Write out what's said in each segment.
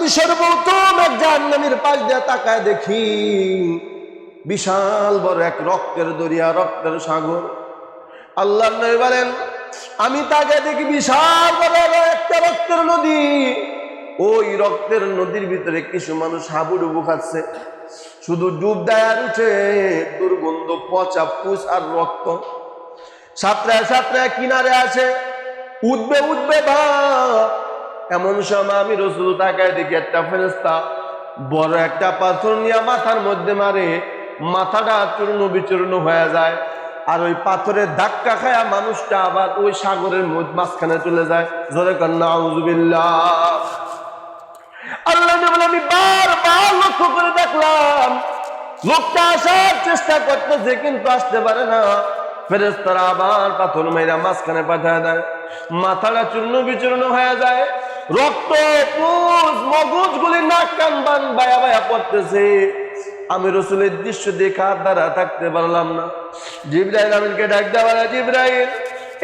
আমি সর্বপ্রথম এক জাহান্নামীর পাশ দিয়ে তাকায় দেখি বিশাল বড় এক রক্তের দরিয়া, রক্তের সাগর। আল্লাহর নবী বলেন, আমি তাকে দেখি বিশাল বড় একটা রক্তের নদী। ওই রক্তের নদীর ভিতরে কিছু মানুষ হাবুডুবু খাচ্ছে, শুধু ডুব দেয় আর উঠে, দুর্গন্ধ, পচা পুষ আর রক্ত। সাঁতরায় সাঁতরায় কিনারে আসে, উঠবে উঠবে ভাব। এমন সময় আমি রাসূল তাকায় দেখি একটা ফেরেশতা বড় একটা পাথর নিয়ে মাথার মধ্যে মারে, মাথাটা চূর্ণ বিচূর্ণ হয়ে যায়। আর ওই পাথরের ধাক্কা খায়া মানুষটা আবার ওই সাগরের মাঝখানে চলে যায়। জোরে কর নাউযুবিল্লাহ। আল্লাহ বলে, আমি বারবার লক্ষ্য করে দেখলাম লোকটা আসার চেষ্টা করতেছে কিন্তু আসতে পারে না। ফেরেশতারা আবার পাথর মেরা মাঝখানে পাঠায় দেয়, মাথাটা চূর্ণ বিচূর্ণ হয়ে যায়, রক্ত পুষ মগজ গুলি নাক কান বান বায়া বায়া পড়তেছে। আমি রাসূলের দৃশ্য দেখে আর দ্বারা থাকতে পারলাম না। জিবরাইল আমিনকে ডাক দেওয়া, জিবরাইল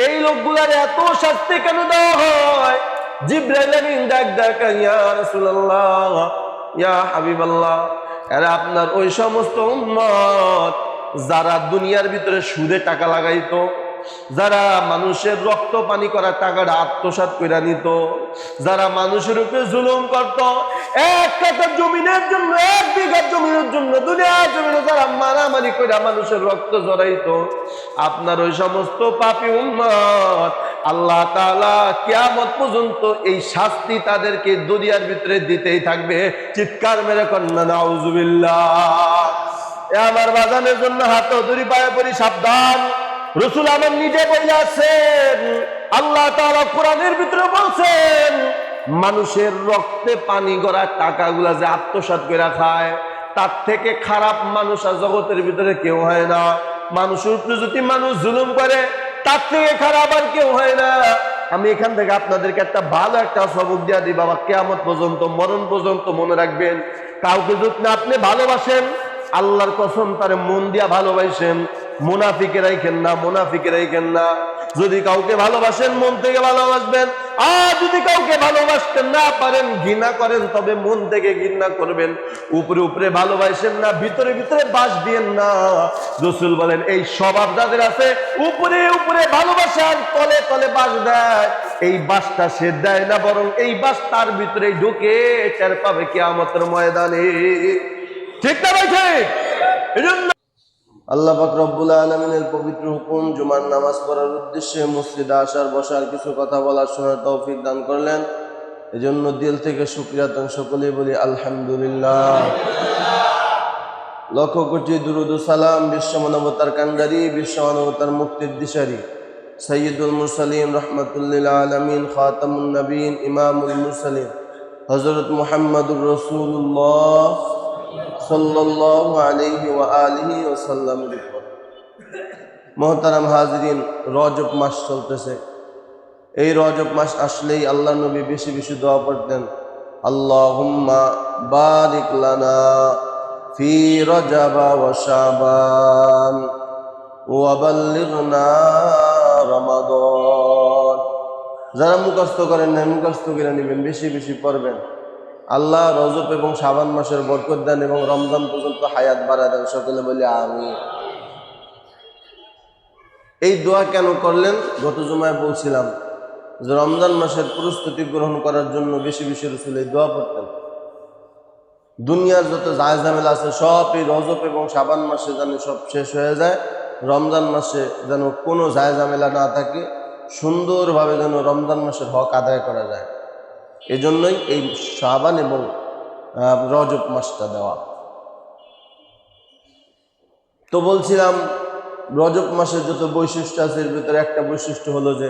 এই লোকগুলার এত শাস্তি কেন দেওয়া হয়? জিবরাইল আমিন ডাক দেয়, ইয়া রাসূলুল্লাহ, ইয়া হাবিবাল্লাহ, এরা আপনার ওই সমস্ত উম্মত যারা দুনিয়ার ভিতরে সুদে টাকা লাগাইতো, যারা মানুষের রক্ত পানি করা টাকাটা আত্মসাৎ করে নিত, যারা মানুষের উপরে জুলুম করত, এক কাঠা জমিনের জন্য, এক বিঘা জমিনের জন্য দুনিয়ার জমিনে যারা মারামারি করে মানুষের রক্ত জড়াইতো, আপনার ওই সমস্ত পাপী উম্মত আল্লাহ তাআলা কিয়ামত পর্যন্ত এই শাস্তি তাদেরকে দুনিয়ার ভিতরে দিতেই থাকবে। চিৎকার মেরে কন্যা নাউযুবিল্লাহ। আমার বাজানের জন্য হাত ধরি পায়ে পড়ি, সাবধান। রাসূল আমার নিজে বলে আছেন, আল্লাহ তাআলা কোরআনের ভিতরে বলছেন, মানুষের রক্তে পানি গড়া টাকাগুলা যে আত্মসাৎ করে খায়, তার থেকে খারাপ মানুষ আর জগতের ভিতরে কেউ হয় না। মানুষের উপরে যদি মানুষ জুলুম করে, তার থেকে খারাপ আর কেউ হয় না। আমি এখান থেকে আপনাদেরকে একটা ভালো একটা সবক দিয়া দিই বাবা, কিয়ামত পর্যন্ত, মরণ পর্যন্ত মনে রাখবেন, কাউকে যদি আপনি ভালোবাসেন, আল্লাহর কসম তারে মন দিয়া ভালোবাসেন, মুনাফিকে রাখেন না, মুনাফিকে রাখেন না। যদি কাউকে ভালোবাসেন মন থেকে ভালোবাসবেন, আর যদি কাউকে ভালোবাসতে না পারেন, ঘৃণা করেন, তবে মন থেকে ঘৃণা করবেন। উপরে উপরে ভালোবাসেন না, ভিতরে ভিতরে বাস দিয়েন না। রাসূল বলেন, এই স্বভাব যাদের আছে, উপরে উপরে ভালোবাসার তলে তলে বাস দেয়, এই বাসটা সে দেয় না, বরং এই বাস তার ভিতরে ঢুকে টের পাবে কিয়ামতের ময়দানে। ঠিক না ভাই? ঠিক। এজন্য আল্লাহ পাক রব্বুল আলামিনের পবিত্র হুকুম, জুমার নামাজ পড়ার উদ্দেশ্যে মসজিদে আসার, বসার, কিছু কথা বলার শোনার তৌফিক দান করলেন। এজন্য দিল থেকে শুকরিয়া তান সকলেই বলি আলহামদুলিল্লাহ। লক্ষ কোটি দুরুদ ও সালাম বিশ্ব মানবতার কান্ডারি, বিশ্ব মানবতার মুক্তির দিশারি সাইয়্যিদুল মুরসালিন রাহমাতুল লিল আলামিন, খাতামুন নবীন, ইমামুল মুরসালিন হযরত মুহাম্মদুর রাসূলুল্লাহ সাল্লাল্লাহু আলাইহি ওয়া আলিহি ওয়াসাল্লাম। মুহতারাম হাজিরিন, রজব মাস চলতেছে। এই রজব মাস আসলেই আল্লাহর নবী বেশি বেশি দোয়া পড়তেন, আল্লাহুম্মা বারিক লানা ফি রজব ওয়া শাবান ওয়া বাল্লিগনা রমাদান। যারা মুখস্থ করেন না, মুখস্থ করে নেবেন, বেশি বেশি পড়বেন। আল্লাহ রজব এবং শাবান মাসের বরকত দেন এবং রমজান পর্যন্ত হায়াত বাড়ায় দেন। সকলে বলি আমিন। এই দোয়া কেন করলেন? গত জুমায় বলছিলাম যে রমজান মাসের প্রস্তুতি গ্রহণ করার জন্য বেশি বেশি রাসূল এই দোয়া পড়তেন। দুনিয়ার যত জায়জামেলা আছে সব এই রজব এবং শাবান মাসে যেন সব শেষ হয়ে যায়, রমজান মাসে যেন কোনো জায়জামেলা না থাকে, সুন্দরভাবে যেন রমজান মাসের হক আদায় করা যায়। এজন্যই এই শাবান এবং রজব মাসটা দেওয়া। তো বলছিলাম রজব মাসের যত বৈশিষ্ট্য আছে এর ভিতরে একটা বৈশিষ্ট্য হলো যে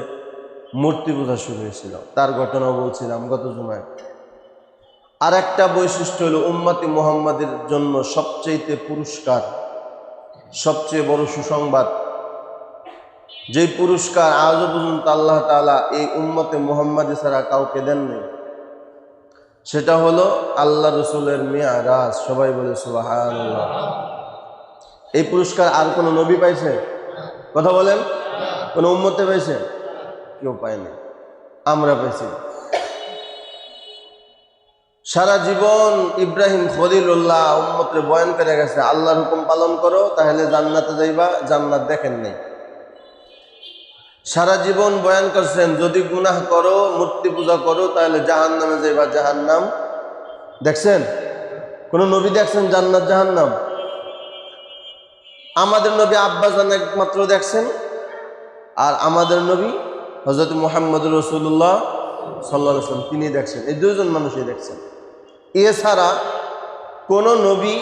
মূর্তি পূজা শুরু হয়েছিল, তার ঘটনাও বলছিলাম গত জুমায়। আর একটা বৈশিষ্ট্য হলো উম্মতে মুহাম্মাদের জন্য সবচেয়ে পুরস্কার, সবচেয়ে বড় সুসংবাদ, যে পুরস্কার আজও পর্যন্ত আল্লাহ তাআলা এই উম্মতে মুহাম্মাদী ছাড়া কাউকে দেননি, সেটা হলো আল্লাহ রসুলের মিরাজ। সবাই বলে সুবহানাল্লাহ। এই পুরস্কার আর কোন নবী পাইছে? কথা বলেন, কোন উম্মতে পাইছে? কেউ পায়নি, আমরা পাইছি। সারা জীবন ইব্রাহিম খলিলুল্লাহ উম্মতরে বয়ান করে গেছে আল্লাহর হুকুম পালন করো তাহলে জান্নাতে যাইবা, জান্নাত দেখেন নাই। সারা জীবন বয়ান করছেন যদি গুনাহ করো, মূর্তি পূজা করো তাহলে জাহান্নামে যাইবা, জাহান্নাম দেখছেন? কোন নবী দেখছেন জান্নাত জাহান্নাম? আমাদের নবী আব্বাজান একমাত্র দেখছেন, আর আমাদের নবী হযরত মুহাম্মদ রাসূলুল্লাহ সাল্লাল্লাহু আলাইহি ওয়াসাল্লাম তিনি দেখছেন। এই দুইজন মানুষই দেখছেন। এছাড়া কোন নবী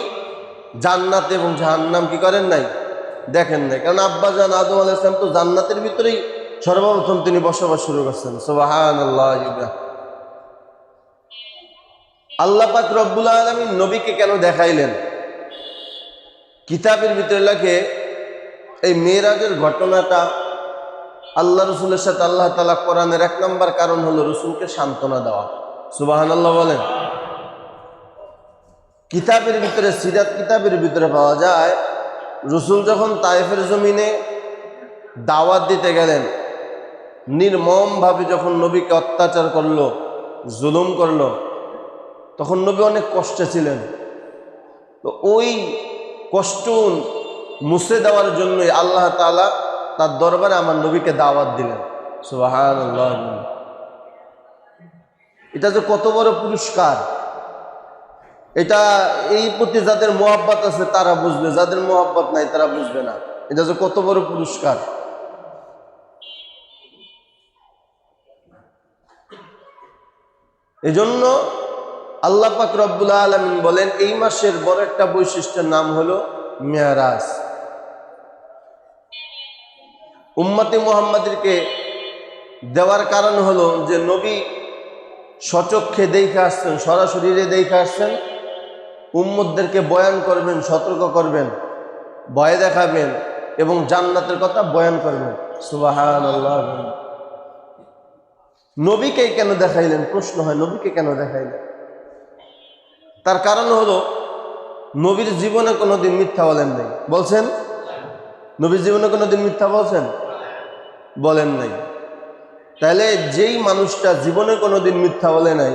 জান্নাত এবং জাহান্নাম কি করেন নাই? দেখেন নাই। কারণ আব্বাজান আদম আলাইহিস সালাম তো জান্নাতের ভিতরেই সর্বপ্রথম তিনি বসবাস শুরু করছেন। সুবহানাল্লাহ। আল্লাহ পাক রব্বুল আলামিন নবীকে কেন দেখাইলেন? কিতাবের ভিতরে লেখে এই মেরাজের ঘটনাটা আল্লাহ রসুলের সাথে আল্লাহ তাআলা কোরআনের 1 নম্বর কারণ হলো রসুলকে সান্ত্বনা দেওয়া। সুবহানাল্লাহ বলেন। কিতাবের ভিতরে, সিরাত কিতাবের ভিতরে পাওয়া যায় রসুল যখন তায়েফের জমিনে দাওয়াত দিতে গেলেন, নির্মমভাবে যখন নবীকে অত্যাচার করলো, জুলুম করলো, তখন নবী অনেক কষ্টে ছিলেন। তো ওই কষ্ট মুছে দেওয়ার জন্যই আল্লাহ তাআলা তার দরবারে আমার নবীকে দাওয়াত দিলেন। সুবহানাল্লাহ। এটা যে কত বড় পুরস্কার, এটা এই প্রতি যাদের মোহাব্বত আছে তারা বুঝবে, যাদের মোহাব্বত নাই তারা বুঝবে না। এটা যে কত বড় পুরস্কার। এজন্য আল্লাহ পাক রব্বুল আলামিন বলেন এই মাসের বড় একটা বৈশিষ্ট্যের নাম হলো মেরাজ। উম্মতে মুহাম্মাদীকে দেওয়ার কারণ হলো যে নবী সচক্ষে দেখে আসছেন, সরাসরি দেখে আসছেন, উম্মতদেরকে বয়ান করবেন, সতর্ক করবেন, ভয় দেখাবেন এবং জান্নাতের কথা বয়ান করবেন। সুবহানাল্লাহ। নবীকে কেন দেখাইলেন? প্রশ্ন হয় নবীকে কেন দেখাইলেন? তার কারণ হলো নবীর জীবনে কোনোদিন মিথ্যা বলেন নাই। বলছেন? নবীর জীবনে কোনোদিন মিথ্যা বলছেন? বলেন নাই। তাহলে যেই মানুষটা জীবনে কোনোদিন মিথ্যা বলে নাই,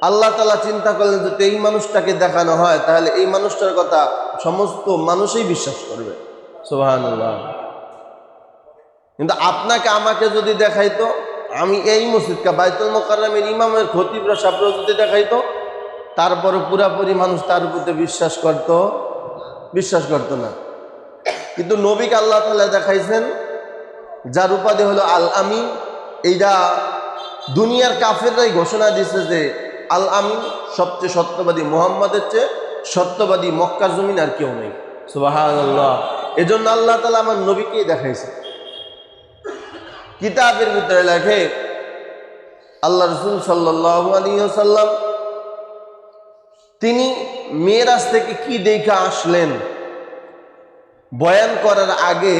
আল্লাহ তাআলা চিন্তা করলেন যদি এই মানুষটাকে দেখানো হয় তাহলে এই মানুষটার কথা সমস্ত মানুষই বিশ্বাস করবে। সুবহানাল্লাহ। কিন্তু আপনাকে আমাকে যদি দেখাইতো, আমি এই মসজিদকে বাইতুল মুকাররমের ইমামের খতিবরা সাহেবরা যদি দেখাইতো, তারপরে পুরাপুরি মানুষ তার উপরে বিশ্বাস করত না। কিন্তু নবীকে আল্লাহ তাআলা দেখাইছেন যার উপাধি হলো আল আমিন। এইটা দুনিয়ার কাফেররাই ঘোষণা দিছে যে আল আমিন সবচেয়ে সত্যবাদী, মুহাম্মাদের চেয়ে সত্যবাদী মক্কার জমিন আর কেউ নেই। সুবহানাল্লাহ। এজন্য আল্লাহ তাআলা আমার নবীকেই দেখাইছে। কিতাবের ভিতরে লেখে আল্লাহ রাসূল সাল্লাল্লাহু আলাইহি ওয়াসাল্লাম তিনি মেরাজ থেকে কি দেখে আসলেন বয়ান করার আগে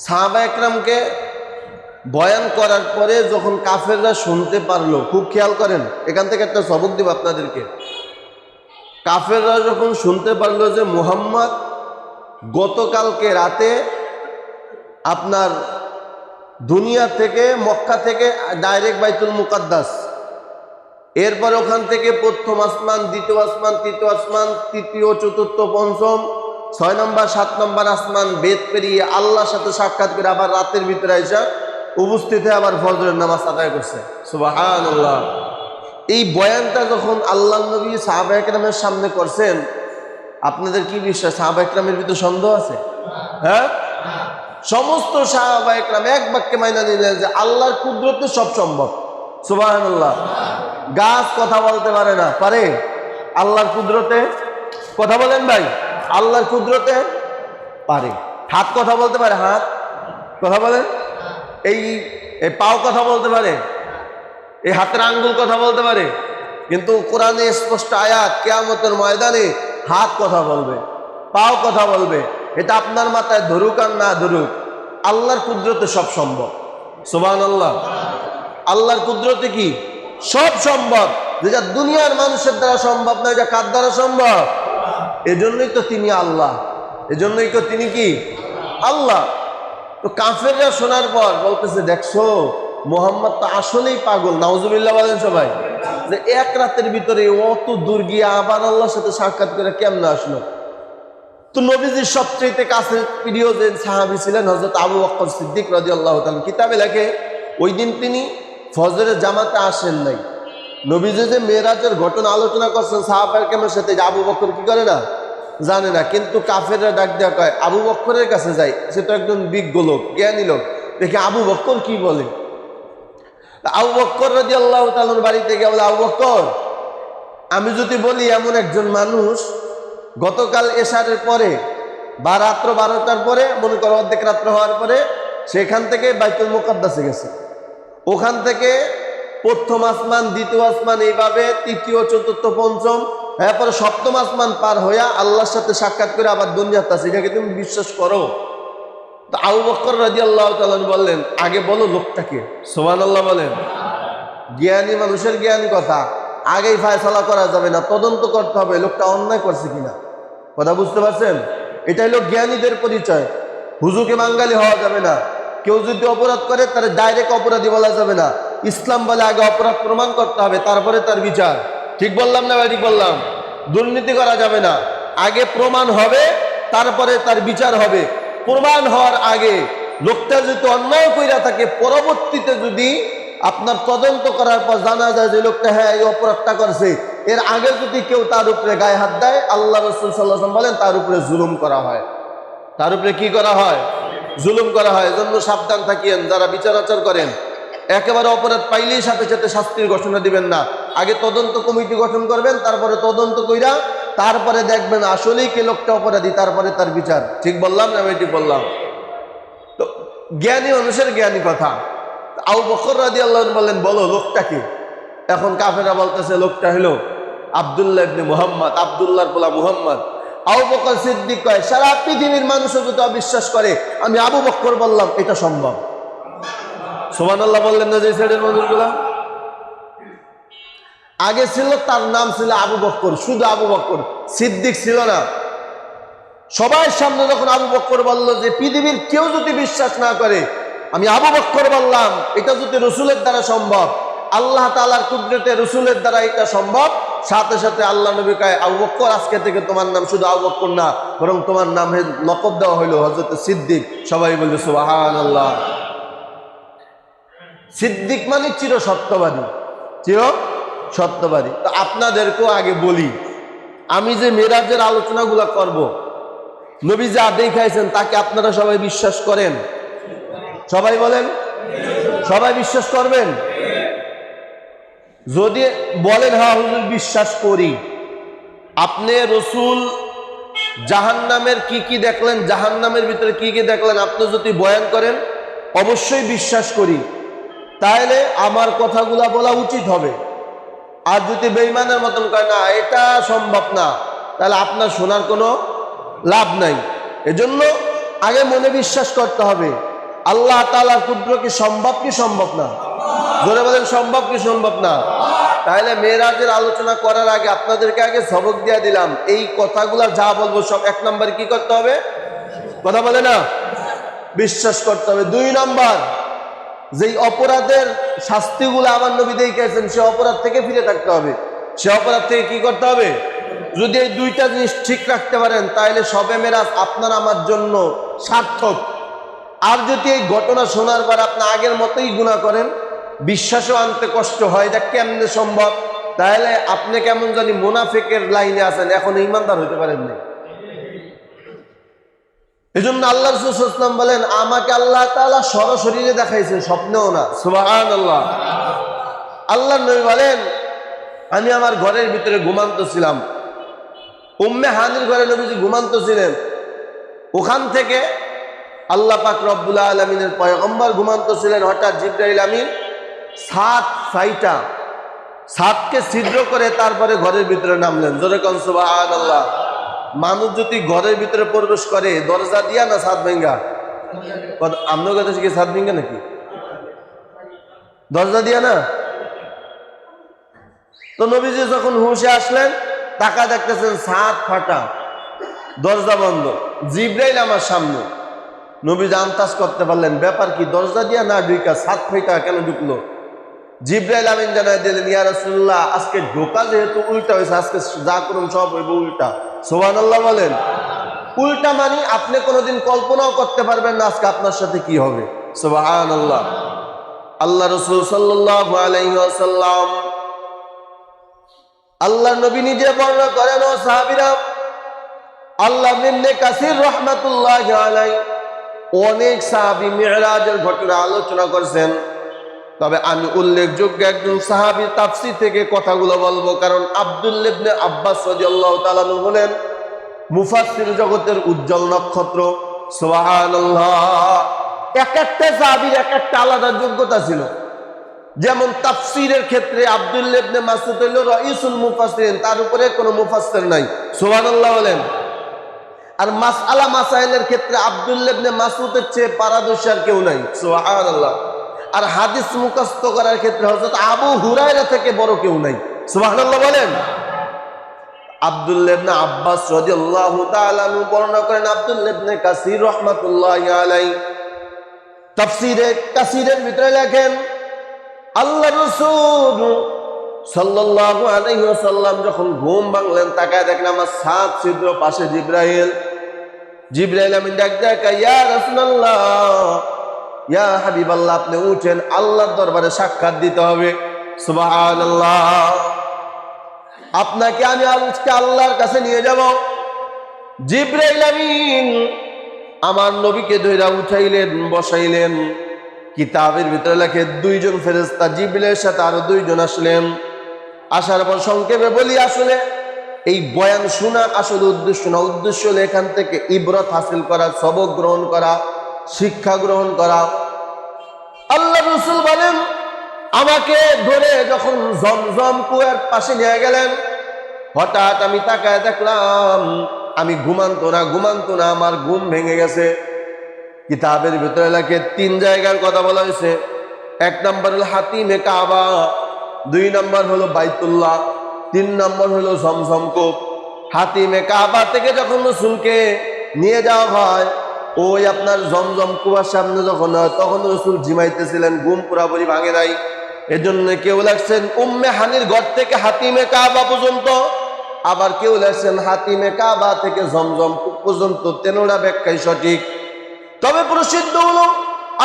সাহাবা একরামকে বয়ান করার পরে যখন কাফেররা শুনতে পারলো, খুব খেয়াল করেন, এখান থেকে একটা সবক দিব আপনাদেরকে। কাফেররা যখন শুনতে পারলো যে মুহাম্মদ গতকালকে রাতে আপনার দুনিয়া থেকে, মক্কা থেকে ডাইরেক্ট বাইতুল মুকাদ্দাস, এরপর ওখান থেকে প্রথম আসমান, দ্বিতীয় আসমান, তৃতীয় আসমান, তৃতীয়, চতুর্থ, পঞ্চম, 6 নম্বর 7 নম্বর আসমান বেদ পেরিয়ে আল্লাহর সাথে সাক্ষাৎ করে আবার রাতের ভিতরে আইসা উপস্থিত হয়ে আবার ফজরের নামাজ আদায় করছে। সুবহানাল্লাহ। এই বয়ানটা যখন আল্লাহ নবী সাহাবা একরামের সামনে করছেন, আপনাদের কি বিশ্বাস সাহাবা একরামের ভিতরে সন্দেহ আছে? হ্যাঁ, সমস্ত সাহাবা একরাম এক বাক্যে মাইনা নিলেন যে আল্লাহর কুদরতে সব সম্ভব। সুবহানাল্লাহ। গাছ কথা বলতে পারে না, পারে? আল্লাহর কুদরতে কথা বলেন ভাই, আল্লাহর কুদরতে পারে। হাত কথা বলতে পারে, হাত কথা বলেন। এই পাও কথা বলতে পারে, এই হাতের আঙ্গুল কথা বলতে পারে। কিন্তু কোরআনে স্পষ্ট আয়াত, কিয়ামতের ময়দানে হাত কথা বলবে, পাও কথা বলবে। এটা আপনার মাথায় ধরুক আর না ধরুক, আল্লাহর কুদরতে সব সম্ভব। সুবহানাল্লাহ। আল্লাহর কুদরতে কি সব সম্ভব। যেটা দুনিয়ার মানুষের দ্বারা সম্ভব না, এটা কার দ্বারা সম্ভব? এজন্যই তো তিনি আল্লাহ, এজন্যই তো তিনি কি আল্লাহ। তো কাফেররা শোনার পর বলতেছে দেখছো মুহাম্মদ তো আসলেই পাগল। নাউজুবিল্লাহ বলেন সবাই। যে এক রাতের ভিতরে অত দূর গিয়ে আবার আল্লাহর সাথে সাক্ষাৎ করে কেমনে আসলো। তো নবীজির সবচেয়ে কাছে প্রিয় যে সাহাবী ছিলেন হযরত আবু বকর সিদ্দিক রাদিয়াল্লাহু তাআলা, কিতাবে লেখে ওই দিন তিনি ফজরের জামাতে আসেন নাই। নবীজি যে মেরাজের ঘটনা আলোচনা করছেন সাহাবায়ে কেরামের সাথে, যে আবু বকর কি করে না, জানে না, কিন্তু কাফেররা ডাক দেওয়া কয় আবু বকরের কাছে যাই, সে তো একজন বিজ্ঞ লোক, জ্ঞানী লোক, দেখে আবু বকর কি বলে। আবু বকর রাদিয়াল্লাহু তাআলার বাড়িতে গিয়ে বলে, আবু বকর, আমি যদি বলি এমন একজন মানুষ গতকাল এশারের পরে বা রাত্র 12টার পরে, মনে করো অর্ধেক রাত্র হওয়ার পরে, সেখান থেকে বাইতুল মুকাদ্দাসে গেছে, ওখান থেকে প্রথম আসমান, দ্বিতীয় আসমান, এইভাবে তৃতীয়, চতুর্থ, পঞ্চম, এরপরে সপ্তম আসমান পার হইয়া আল্লাহর সাথে সাক্ষাৎ করে আবার দুনিয়াতে আছে, এটাকে তুমি বিশ্বাস করো? তো আবু বকর রাদিয়াল্লাহু তাআলা বললেন, আগে বলো লোকটাকে। সুবহানাল্লাহ বলেন। জ্ঞানী মানুষের জ্ঞানী কথা, আগেই ফায়সালা করা যাবে না, তদন্ত করতে হবে লোকটা অন্যায় করছে কিনা। কথা বুঝতে পারছেন? এটাই হলো জ্ঞানীদের পরিচয়। হুজুকে বাঙালি হওয়া যাবে না। কেউ যদি অপরাধ করে তার ডাইরেক্ট অপরাধী বলা যাবে না। ইসলাম বলে আগে অপরাধ প্রমাণ করতে হবে, তারপরে তার বিচার। ঠিক বললাম না? ঠিক বললাম। দুর্নীতি করা যাবে না, আগে প্রমাণ হবে, তারপরে তার বিচার হবে। প্রমাণ হওয়ার আগে লোকটা যদি অন্যায় কইরা থাকে, পরবর্তীতে যদি আপনার তদন্ত করার পর জানা যায় যে লোকটা হ্যাঁ এই অপরাধটা করছে, এর আগে যদি কেউ তার উপরে গায়ে হাত দেয়, আল্লাহ রাসূল সাল্লাল্লাহু আলাইহি ওয়াসাল্লাম বলেন তার উপরে জুলুম করা হয়। তার উপরে কি করা হয়? জুলুম করা হয়। এজন্য সাবধান থাকিয়েন যারা বিচার আচার করেন। একেবারে অপরাধ পাইলেই সাথে সাথে শাস্তির ঘোষণা দিবেন না, আগে তদন্ত কমিটি গঠন করবেন, তারপরে তদন্ত কইরা তারপরে দেখবেন আসলেই কে লোকটা অপরাধী, তারপরে তার বিচার। ঠিক বললাম না? আমি ঠিক বললাম। তো জ্ঞানী মানুষের জ্ঞানী কথা। আবু বকর রাদিয়াল্লাহু আনহু বললেন, বলো লোকটাকে। এখন কাফেররা বলতেছে লোকটা হলো আব্দুল্লাহ ইবনে মুহাম্মদ, আব্দুল্লাহর পোলা মুহাম্মদ। আবু বকর সিদ্দিক কয়, সারা পৃথিবীর মানুষও যদি অবিশ্বাস করে, আমি আবু বকর বললাম এটা সম্ভব। সুবহানাল্লাহ বললেন না? যে সাইডের মানুষগুলা আগে ছিল, তার নাম ছিল আবু বকর, শুধু আবু বকর, সিদ্দিক ছিল না। সবাই সামনে যখন আবু বকর বলল যে পৃথিবীর কেউ যদি বিশ্বাস না করে, আমি আবু বকর বললাম এটা যদি রসুলের দ্বারা সম্ভব, আল্লাহ তাআলার কুদরতে রসুলের দ্বারা এটা সম্ভব, সাথে সাথে আল্লাহ নবী কয়, আবু বকর আজকে থেকে তোমার নাম শুধু আবু বকর না, বরং তোমার নামে লকব দেওয়া হইল হযরত সিদ্দিক। সবাই বলল সুবহানাল্লাহ। সিদ্দিক মানে চির সত্যবাদী, চির সত্যবাদী। তো আপনাদেরকেও আগে বলি, আমি যে মেরাজের আলোচনাগুলো করব, নবী যা দেখাইছেন তাকে আপনারা সবাই বিশ্বাস করেন? সবাই বলেন, সবাই বিশ্বাস করবেন? যদি বলেন হ্যাঁ হুজুর বিশ্বাস করি, আপনি রসুল জাহান্নামের কি কি দেখলেন, জাহান্নামের ভিতরে কি কি দেখলেন, আপনি যদি বয়ান করেন অবশ্যই বিশ্বাস করি, তাহলে আমার কথাগুলা বলা উচিত হবে। আর যদি বেঈমানের মতন কয় না এটা সম্ভব না, তাহলে আপনার শোনার কোনো লাভ নাই। এজন্য আগে মনে বিশ্বাস করতে হবে আল্লাহ তাআলার কুদরত কি সম্ভব কি সম্ভব না? জোরে বলেন সম্ভব কি সম্ভব না? তাহলে মেরাজের আলোচনা করার আগে আপনাদেরকে আগে সবক দিয়ে দিলাম, এই কথাগুলা যা বলবো সব এক নম্বর কি করতে হবে? কথা বলে না? বিশ্বাস করতে হবে। 2 নম্বর, যেই অপরাধের শাস্তিগুলো আমার নবী দেখিয়েছেন সে অপরাধ থেকে ফিরে থাকতে হবে। সে অপরাধ থেকে কি করতে হবে? যদি এই 2টা জিনিস ঠিক রাখতে পারেন, তাহলে শবে মেরাজ আপনার আমার জন্য সার্থক। আর যদি এই ঘটনা শোনার পর আপনি আগের মতোই গুনাহ করেন, বিশ্বাসও আনতে কষ্ট হয়, এটা কেমনে সম্ভব, তাহলে আপনি কেমন জানি মুনাফিকের লাইনে আছেন, এখন ঈমানদার হইতে পারেন না। এজন্য আল্লাহ রাসূল সাল্লাল্লাহু আলাইহি ওয়াসাল্লাম বলেন, আমাকে আল্লাহ তাআলা সরাসরি দেখাইছে, স্বপ্নেও না। সুবহানাল্লাহ। আল্লাহর নবী বলেন, আমি আমার ঘরের ভিতরে ঘুমান্ত ছিলাম, উম্মে হানির ঘরে নবীজি ঘুমান্ত ছিলেন, ওখান থেকে আল্লাহ পাক রব্বুল আলামিনের পয়গম্বর ঘুমান্ত ছিলেন। হঠাৎ জিবরাইল আমিন ছাদকে ছিদ্র করে তারপরে ঘরের ভিতরে নামলেন। জোরে কোন সুবহানাল্লাহ। মানুষ যদি ঘরের ভিতরে প্রবেশ করে দরজা দিয়া না ছাদ ভেঙ্গা? আপনার কাছে কি ছাদ ভেঙ্গা নাকি? দরজা দিয়া না? তো নবীজি যখন হুঁশে আসলেন, তাকা দেখতেছেন ছাদ ফাটা, দরজা বন্ধ, জিবরাইল আমার সামনে। নবীজি আন্দাজ করতে পারলেন ব্যাপার কি, দরজা দিয়া না ঢুকা ছাদ ফাটা কেন ঢুকলো? জিবরাইল আমিন জানাই দিলেন, ইয়া রাসূলুল্লাহ, আজকে ঢোকা যেহেতু উল্টা হয়েছে, আজকে যা করুন সব হইব উল্টা। সুবহানাল্লাহ বলেন। উল্টা মানে আপনি কোনোদিন কল্পনাও করতে পারবেন না আজকে আপনার সাথে কি হবে। সুবহানাল্লাহ। আল্লাহ রাসূল সাল্লাল্লাহু আলাইহি ওয়াসাল্লাম, আল্লাহ নবী নিজে বর্ণনা করেন, ও সাহাবীরা, আল্লাহ ইবনে কাসির রাহমাতুল্লাহি আলাইহি অনেক সাহাবী মিরাজের ঘটনা আলোচনা করেছেন, তবে আমি উল্লেখযোগ্য একজন সাহাবীর তাফসীর থেকে কথাগুলো বলবো, কারণ আব্দুল্লাহ ইবনে আব্বাস রাদিয়াল্লাহু তাআলা আনহু হলেন মুফাসসির জগতের উজ্জ্বল নক্ষত্র। সুবহানাল্লাহ। এক একটা সাহাবীর এক একটা আলাদা যোগ্যতা ছিল। যেমন তাফসীরের ক্ষেত্রে আব্দুল্লাহ ইবনে মাসউদ হল রাইসুল মুফাসসিরিন, তার উপরে কোনো মুফাসসির নাই। সুবহানাল্লাহ বলেন। আর মাসআলা মাসাইলের ক্ষেত্রে আব্দুল্লাহ ইবনে মাসউদের চেয়ে পারদর্শী আর কেউ নাই। সুবহানাল্লাহ। আর হাদিস মুখস্থ করার ক্ষেত্রে হযরত আবু হুরায়রা থেকে বড় কেউ নাই। সুবহানাল্লাহ বলেন। আব্দুল্লাহ ইবনে আব্বাস রাদিয়াল্লাহু তাআলা আনহু বর্ণনা করেন, আব্দুল্লাহ ইবনে কাসির রাহমাতুল্লাহি আলাইহি তাফসীরে কাসিরের ভিতরে লেখেন, আল্লাহ রাসূল সাল্লাল্লাহু আলাইহি ওয়াসাল্লাম যখন ঘুম ভাঙলেন, তাকায় দেখেন আমার সাত ছিদ্র পাশে জিবরাইল। জিবরাইল আমিন ডাক দেয়, ইয়া রাসূলুল্লাহ, ইয়া হাবিবাল্লাহ, আপনি উঠেন, আল্লাহর দরবারে সাক্ষাৎ দিতে হবে। সুবহানাল্লাহ। আপনাকে আমি আজকে আল্লাহর কাছে নিয়ে যাব। জিবরাইল আমিন আমার নবীকে ধইরা উঠাইলেন, বসাইলেন। কিতাবের ভিতরে লেখে দুইজন ফেরেশতা জিবরাইলের সাথে আরো দুইজন আসলেন। আসার পর সংক্ষেপে বলি, আসলে এই বয়ান শোনা আসলে উদ্দেশ্য না, উদ্দেশ্য হলো এখান থেকে ইবরত হাসিল করা, সবক গ্রহণ করা, শিক্ষা গ্রহণ করা। আল্লাহ রাসূল বলেন, আমাকে ধরে যখন জমজম কুয়ার পাশে নিয়ে গেলেন, হঠাৎ আমি তাকায় দেখলাম আমি ঘুমান্ত না, আমার ঘুম ভেঙে গেছে। কিতাবের ভিতরে লেখে তিন জায়গার কথা বলা হয়েছে। এক নম্বর হলো হাতিমে কাবা, দুই নম্বর হলো বাইতুল্লাহ, তিন নম্বর হলো জমজম কূপ। হাতিমে কাবা থেকে যখন রাসূলকে নিয়ে যাওয়া হয়, ওই আপনার জমজম কুয়ার সামনে যখন হয়, তখন রাসূল জিমাইতেছিলেন, ঘুম পুরাপুরি ভাঙে নাই। এজন্য কেউ লেখছেন উম্মে হানির ঘর থেকে হাতিমে কাবা পর্যন্ত, আবার কেউ লেখছেন হাতিমে কাবা থেকে জমজম কূপ পর্যন্ত। তেনোটা ব্যাখ্যাই সঠিক। তবে প্রসিদ্ধ হলো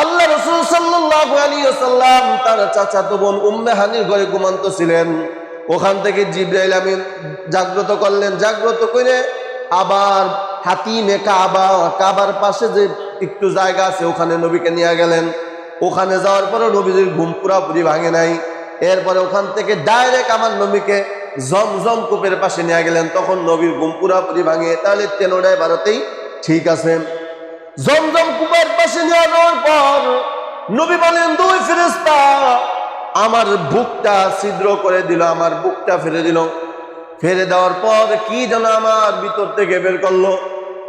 আল্লাহ রাসূল সাল্লাল্লাহু আলাইহি ওয়াসাল্লাম তার চাচাতো বোন উম্মে হানির ঘরে ঘুমান্ত ছিলেন। ওখান থেকে জিবরাইল আমিন জাগ্রত করলেন, জাগ্রত করে আবার হাতিমে কাবা, কাবার পাশে যে একটু জায়গা আছে ওখানে নবীকে নিয়ে গেলেন। ওখানে যাওয়ার পরে নবীর ঘুম পুরাপুরি ভাঙে নাই। এরপরে ওখান থেকে ডাইরেক্ট আমার নবীকে জমজম কূপের পাশে নিয়ে গেলেন, তখন নবীর ঘুম পুরাপুরি ভাঙে। তাহলে তেনোটায় ভারতেই ঠিক আছে। জমজম কূপের পাশে নিয়ে যাওয়ার পর নবী বলেন, দুই ফেরেশতা আমার বুকটা ছিদ্র করে দিল, আমার বুকটা ফেলে দিল। ফেলে দেওয়ার পর কি যেন আমার ভিতর থেকে বের করলো,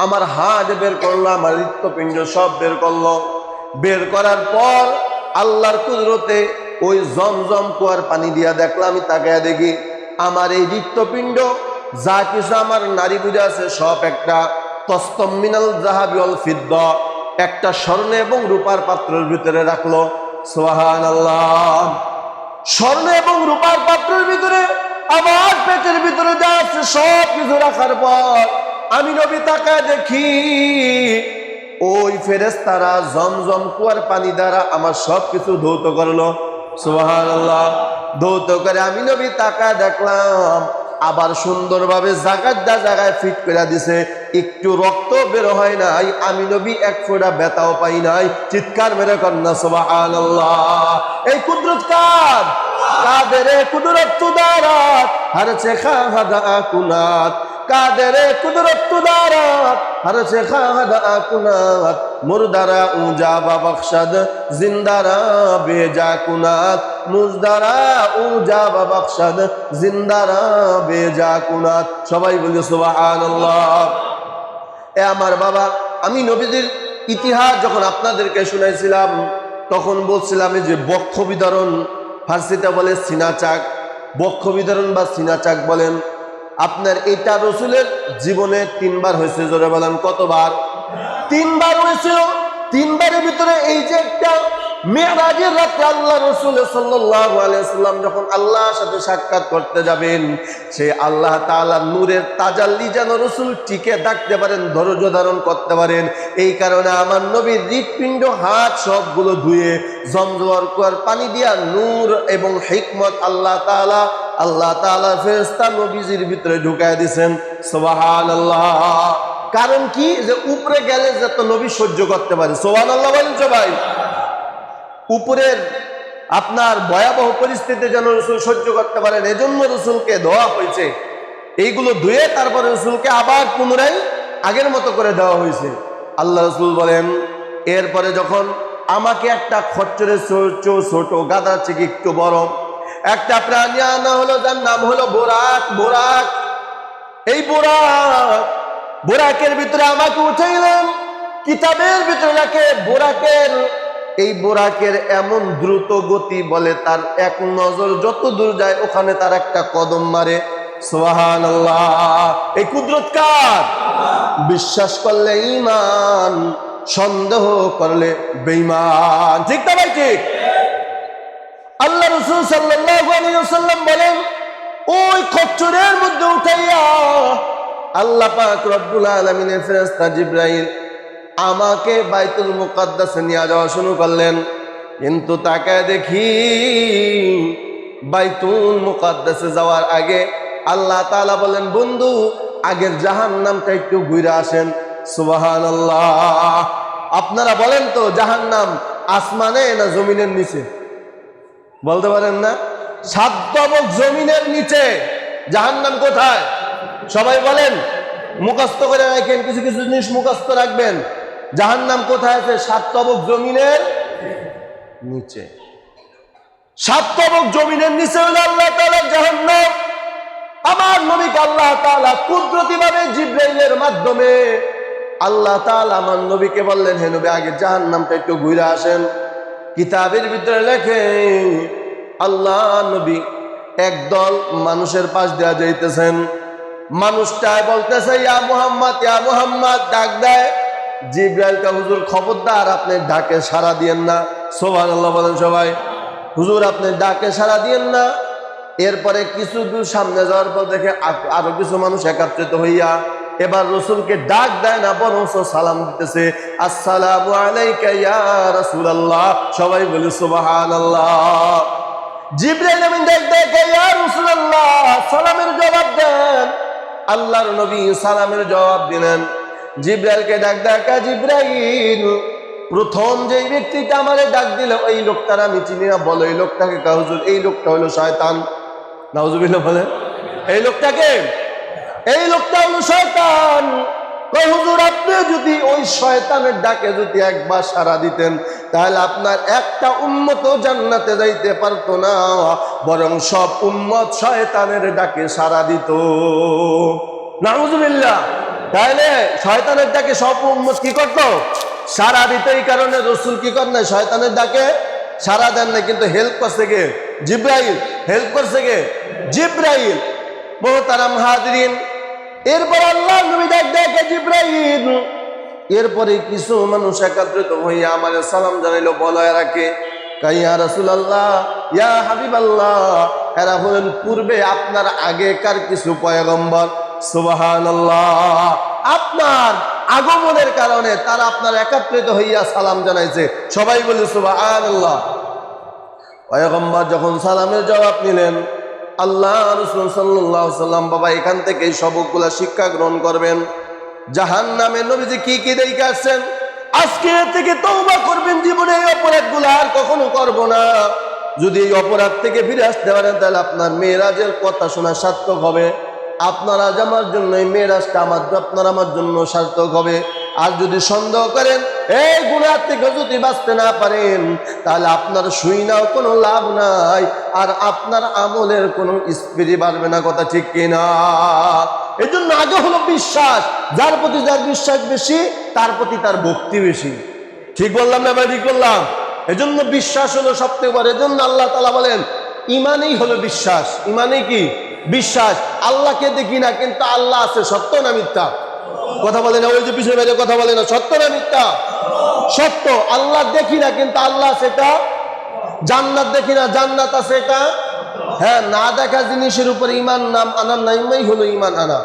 আমার হাড় বের করলো, আমার হৃৎপিণ্ড সব বের করলো। বের করার পর আল্লাহর কুদরতে ওই জমজম কুয়ার পানি দিয়া দেখলাম, আমি তাকায় দেখি আমার এই হৃৎপিণ্ড যা কিছু আমার নারী বুঝে আছে সব একটা তস্তম মিনাল যাহাবি ওয়াল ফিদ্দা, একটা স্বর্ণ এবং রূপার পাত্রের ভিতরে রাখলো। সুবহানাল্লাহ। স্বর্ণ এবং রূপার পাত্রের ভিতরে আমার পেটের ভিতরে যা আছে সব কিছু রাখার পর আমি নবী তাকায় দেখি ওই ফেরেশতারা জমজম কুয়ার পানি দ্বারা আমার সব কিছু ধৌত করলো। সুবহানাল্লাহ। ধৌত করে আমি নবী তাকায় দেখলাম আবার সুন্দরভাবে জায়গায় ফিট করে দিছে, একটু রক্ত বের হয় নাই, আমি নবী এক ফোঁটা ব্যথাও পাই নাই। চিৎকার মেরে কন্যা সুবহানাল্লাহ। এই কুদরত কার? কাদের কুদরত তুদারাত হর সে খাহাদা কুনাত, কাদের কুদরত তুদারাত হর সে খাহাদা কুনাত, মুরদারা উজাবা বখশদ জিন্দারা বেজা কুনাত, মুজদারা উজাবা বখশদ জিন্দারা বেজা কুনাত। সবাই বলি সুবহানাল্লাহ। এ আমার বাবা, আমি নবীজির ইতিহাস যখন আপনাদেরকে শুনাইছিলাম তখন বলছিলাম যে বক্ষ বিতরণ, ফার্সিতে বলে সিনাচাক, বক্ষ বিতরণ বা সিনাচাক বলেন। আপনার এটা রসুলের জীবনে তিনবার হয়েছে। জোরে বলেন কতবার? তিনবার হয়েছিল। তিনবারের ভিতরে এই যে একটা মেরাজের রাতে আল্লাহ রাসূল সাল্লাল্লাহু আলাইহি ওয়াসাল্লাম যখন আল্লাহর সাথে সাক্ষাৎ করতে যাবেন, সে আল্লাহ তাআলার নূরের তাজাল্লি যেন রাসূল টিকে থাকতে পারেন, ধৈর্য ধারণ করতে পারেন। এই কারণে আমার নবীর হৃৎপিণ্ড হাত সবগুলো ধুয়ে জমজমার কুয়ার পানি দিয়া নূর এবং হিকমত আল্লাহ তাআলা ফেরেশতা নবীজির ভিতরে ঢুকায় দিয়েছেন। সুবহানাল্লাহ। কারণ কি, যে উপরে গেলে যত নবী সহ্য করতে পারে। সুবহানাল্লাহ বলেন সবাই। উপরের আপনার ভয়াবহ পরিস্থিতি যেন রসুল সহ্য করতে পারেন, এজন্য রসুলকে ধোয়া হয়েছে। এইগুলো ধুয়ে তারপরে রসুলকে আবার পুনরায় আগের মতো করে দেওয়া হয়েছে। আল্লাহ রসুল বলেন, এরপরে যখন আমাকে একটা খচ্চরের ছোট গাধার থেকে একটু বড় একটা প্রাণী আনা হলো, যার নাম হলো বোরাক। এই বোরাকের ভিতরে আমাকে উঠাইলেন, কিতাবের ভিতরে রাখে বোরাকের এমন দ্রুত গতি, বলে তার এক নজর যত দূর যায় ওখানে তার একটা কদম মারে। সুবহানাল্লাহ। এই কুদরত কার? বিশ্বাস করলে ঈমান, সন্দেহ করলে বেঈমান। ঠিক না ভাই? ঠিক। আল্লাহ রাসূল সাল্লাল্লাহু আলাইহি ওয়াসাল্লাম বলেন, ওই খচ্চরের মধ্যে উঠাইয়া আল্লাহ পাক রব্বুল আলামিনের ফেরেশতা জিবরাইল আমাকে বাইতুল মুকাদ্দাসে নিয়ে যাওয়া শুরু করলেন। কিন্তু তাকে দেখি বাইতুল মুকাদ্দাসে যাওয়ার আগে আল্লাহ তাআলা বলেন, বন্ধু আগের জাহান্নামটা একটু ঘুরে আসেন। সুবহানাল্লাহ। আপনারা বলেন তো, জাহান্নাম আসমানে না জমিনের নিচে? বলতে পারেন না? 7 তবক জমিনের নিচে। জাহান্নাম কোথায়? সবাই বলেন, মুখস্থ করে রাখেন, কিছু কিছু জিনিস মুখস্থ রাখবেন। জাহান্নাম কোথায় আছে? 7 তবক জমিনের নিচে। 7 তবক জমিনের নিচে হলো আল্লাহ তাআলার জাহান্নাম। আমার নবীকে আল্লাহ তাআলা কুদরতিভাবে জিবরাইলের মাধ্যমে আল্লাহ তাআলা আমার নবীকে বললেন, হে নবী আগে জাহান্নামটা একটু ঘুরে আসেন। কিতাবের ভিতরে লেখে আল্লাহ নবী একদল মানুষের পাশ দেওয়া যাইতেছেন। মানুষটাই বলতেছে, ইয়া মুহাম্মদ ডাক দেয়। জিবরাইলকে, হুজুর খবরদার আপনি ডাকে সাড়া দিয়েন না। সুবহানাল্লাহ বলেন সবাই। হুজুর আপনি ডাকে সাড়া দিয়েন না। এরপরে কিছু দূর সামনে যাওয়ার পর দেখে আরো কিছু মানুষ একত্রিত হইয়া এবার রসুলকে ডাক দেয় না, বরং সালাম দিতেছে, আসসালামু আলাইকা ইয়া রাসূলুল্লাহ। সবাই বলে সুবহানাল্লাহ। জিবরাইল আমিন ডাক দেয়, ইয়া রাসূলুল্লাহ সালামের জবাব দেন। আল্লাহর নবী সালামের জবাব দিলেন। জিবরাইলকে ডাক দেয়, জিবরাইল প্রথম যে ব্যক্তিটা আমারে ডাক দিল ওই লোকটার আমি চিনি না, বলো এই লোকটাকে। হুজুর এই লোকটা হলো শয়তান। নাউজুবিল্লাহ বলে, এই লোকটাকে? এই লোকটা হলো শয়তান। হুজুর আপনি যদি ওই শয়তানের ডাকে যদি একবার সাড়া দিতেন তাহলে আপনার একটা উম্মত জান্নাতে যাইতে পারতো না, বরং সব উম্মত শয়তানের ডাকে সাড়া দিত। নাউজুবিল্লাহ। তাহলে শয়তানের ডাকে সব উম্মত কি করতো? সাড়া দিত। এই কারণে রসুল কি করেন না, শয়তানের ডাকে সাড়া দেন না, কিন্তু হেল্প করছে কে? জিবরাইল। হেল্প করছে কে? জিবরাইল। মুহতারাম হাজরিন, এরপর আল্লাহ নবী ডাক দেখে জিবরাইল। এরপরে কিছু মানুষ একত্রিত হইয়া আমার সালাম জানাইলো, বলো এরা কে? ইয়া রাসূলুল্লাহ, ইয়া হাবিবাল্লাহ, এরা হলেন পূর্বে আপনার আগেকার কিছু পয়গম্বর। সুবহানাল্লাহ। আপনার আগমনের কারণে তারা আপনার একত্রিত হইয়া সালাম জানাইছে। সবাই বলে সুবহানাল্লাহ। পয়গম্বর যখন সালামের জবাব নিলেন, আল্লাহ রাসূল সাল্লাল্লাহু আলাইহি সাল্লাম বাবা এখান থেকে সবগুলা শিক্ষা গ্রহণ করবেন। জাহান্নামে নবীজি কি কি দেখে আসছেন, আজকে থেকে তওবা করবেন, জীবনে এই অপরাধগুলো আর কখনো করব না। যদি এই অপরাধ থেকে ফিরে আসতে পারেন তাহলে আপনার মেরাজের কথা শোনা সার্থক হবে। আপনার আজ আমার জন্য এই মেরাজটা আপনার আমার জন্য সার্থক হবে। আর যদি সন্দেহ করেন এই গুনাহ থেকে যদি বাঁচতে না পারেন তাহলে আপনার শুইনাও কোনো লাভ নাই, আর আপনার আমলের কোনো স্পিরি বাড়বে না। কথা ঠিক কিনা? এই জন্য আগে হলো বিশ্বাস। যার প্রতি যার বিশ্বাস বেশি তার প্রতি তার ভক্তি বেশি। ঠিক বললাম না ভাই? ঠিক বললাম। এজন্য বিশ্বাস হলো সবথেকে বড়। এজন্য আল্লাহ তাআলা বলেন ইমানই হলো বিশ্বাস। ইমানই কি? বিশ্বাস। আল্লাহকে দেখি না কিন্তু আল্লাহ আছে, সত্য না মিথ্যা? কথা বলে না, ওই যে পিছনে বাইরে কথা বলে না, সত্য না মিথ্যা? সত্য। আল্লাহ দেখি না, কিন্তু আল্লাহ সেটা। জান্নাত দেখি না, জান্নাত আছে, এটা হ্যাঁ। না দেখা জিনিসের উপর ঈমান নাম আনার নামই হলো ঈমান আনা।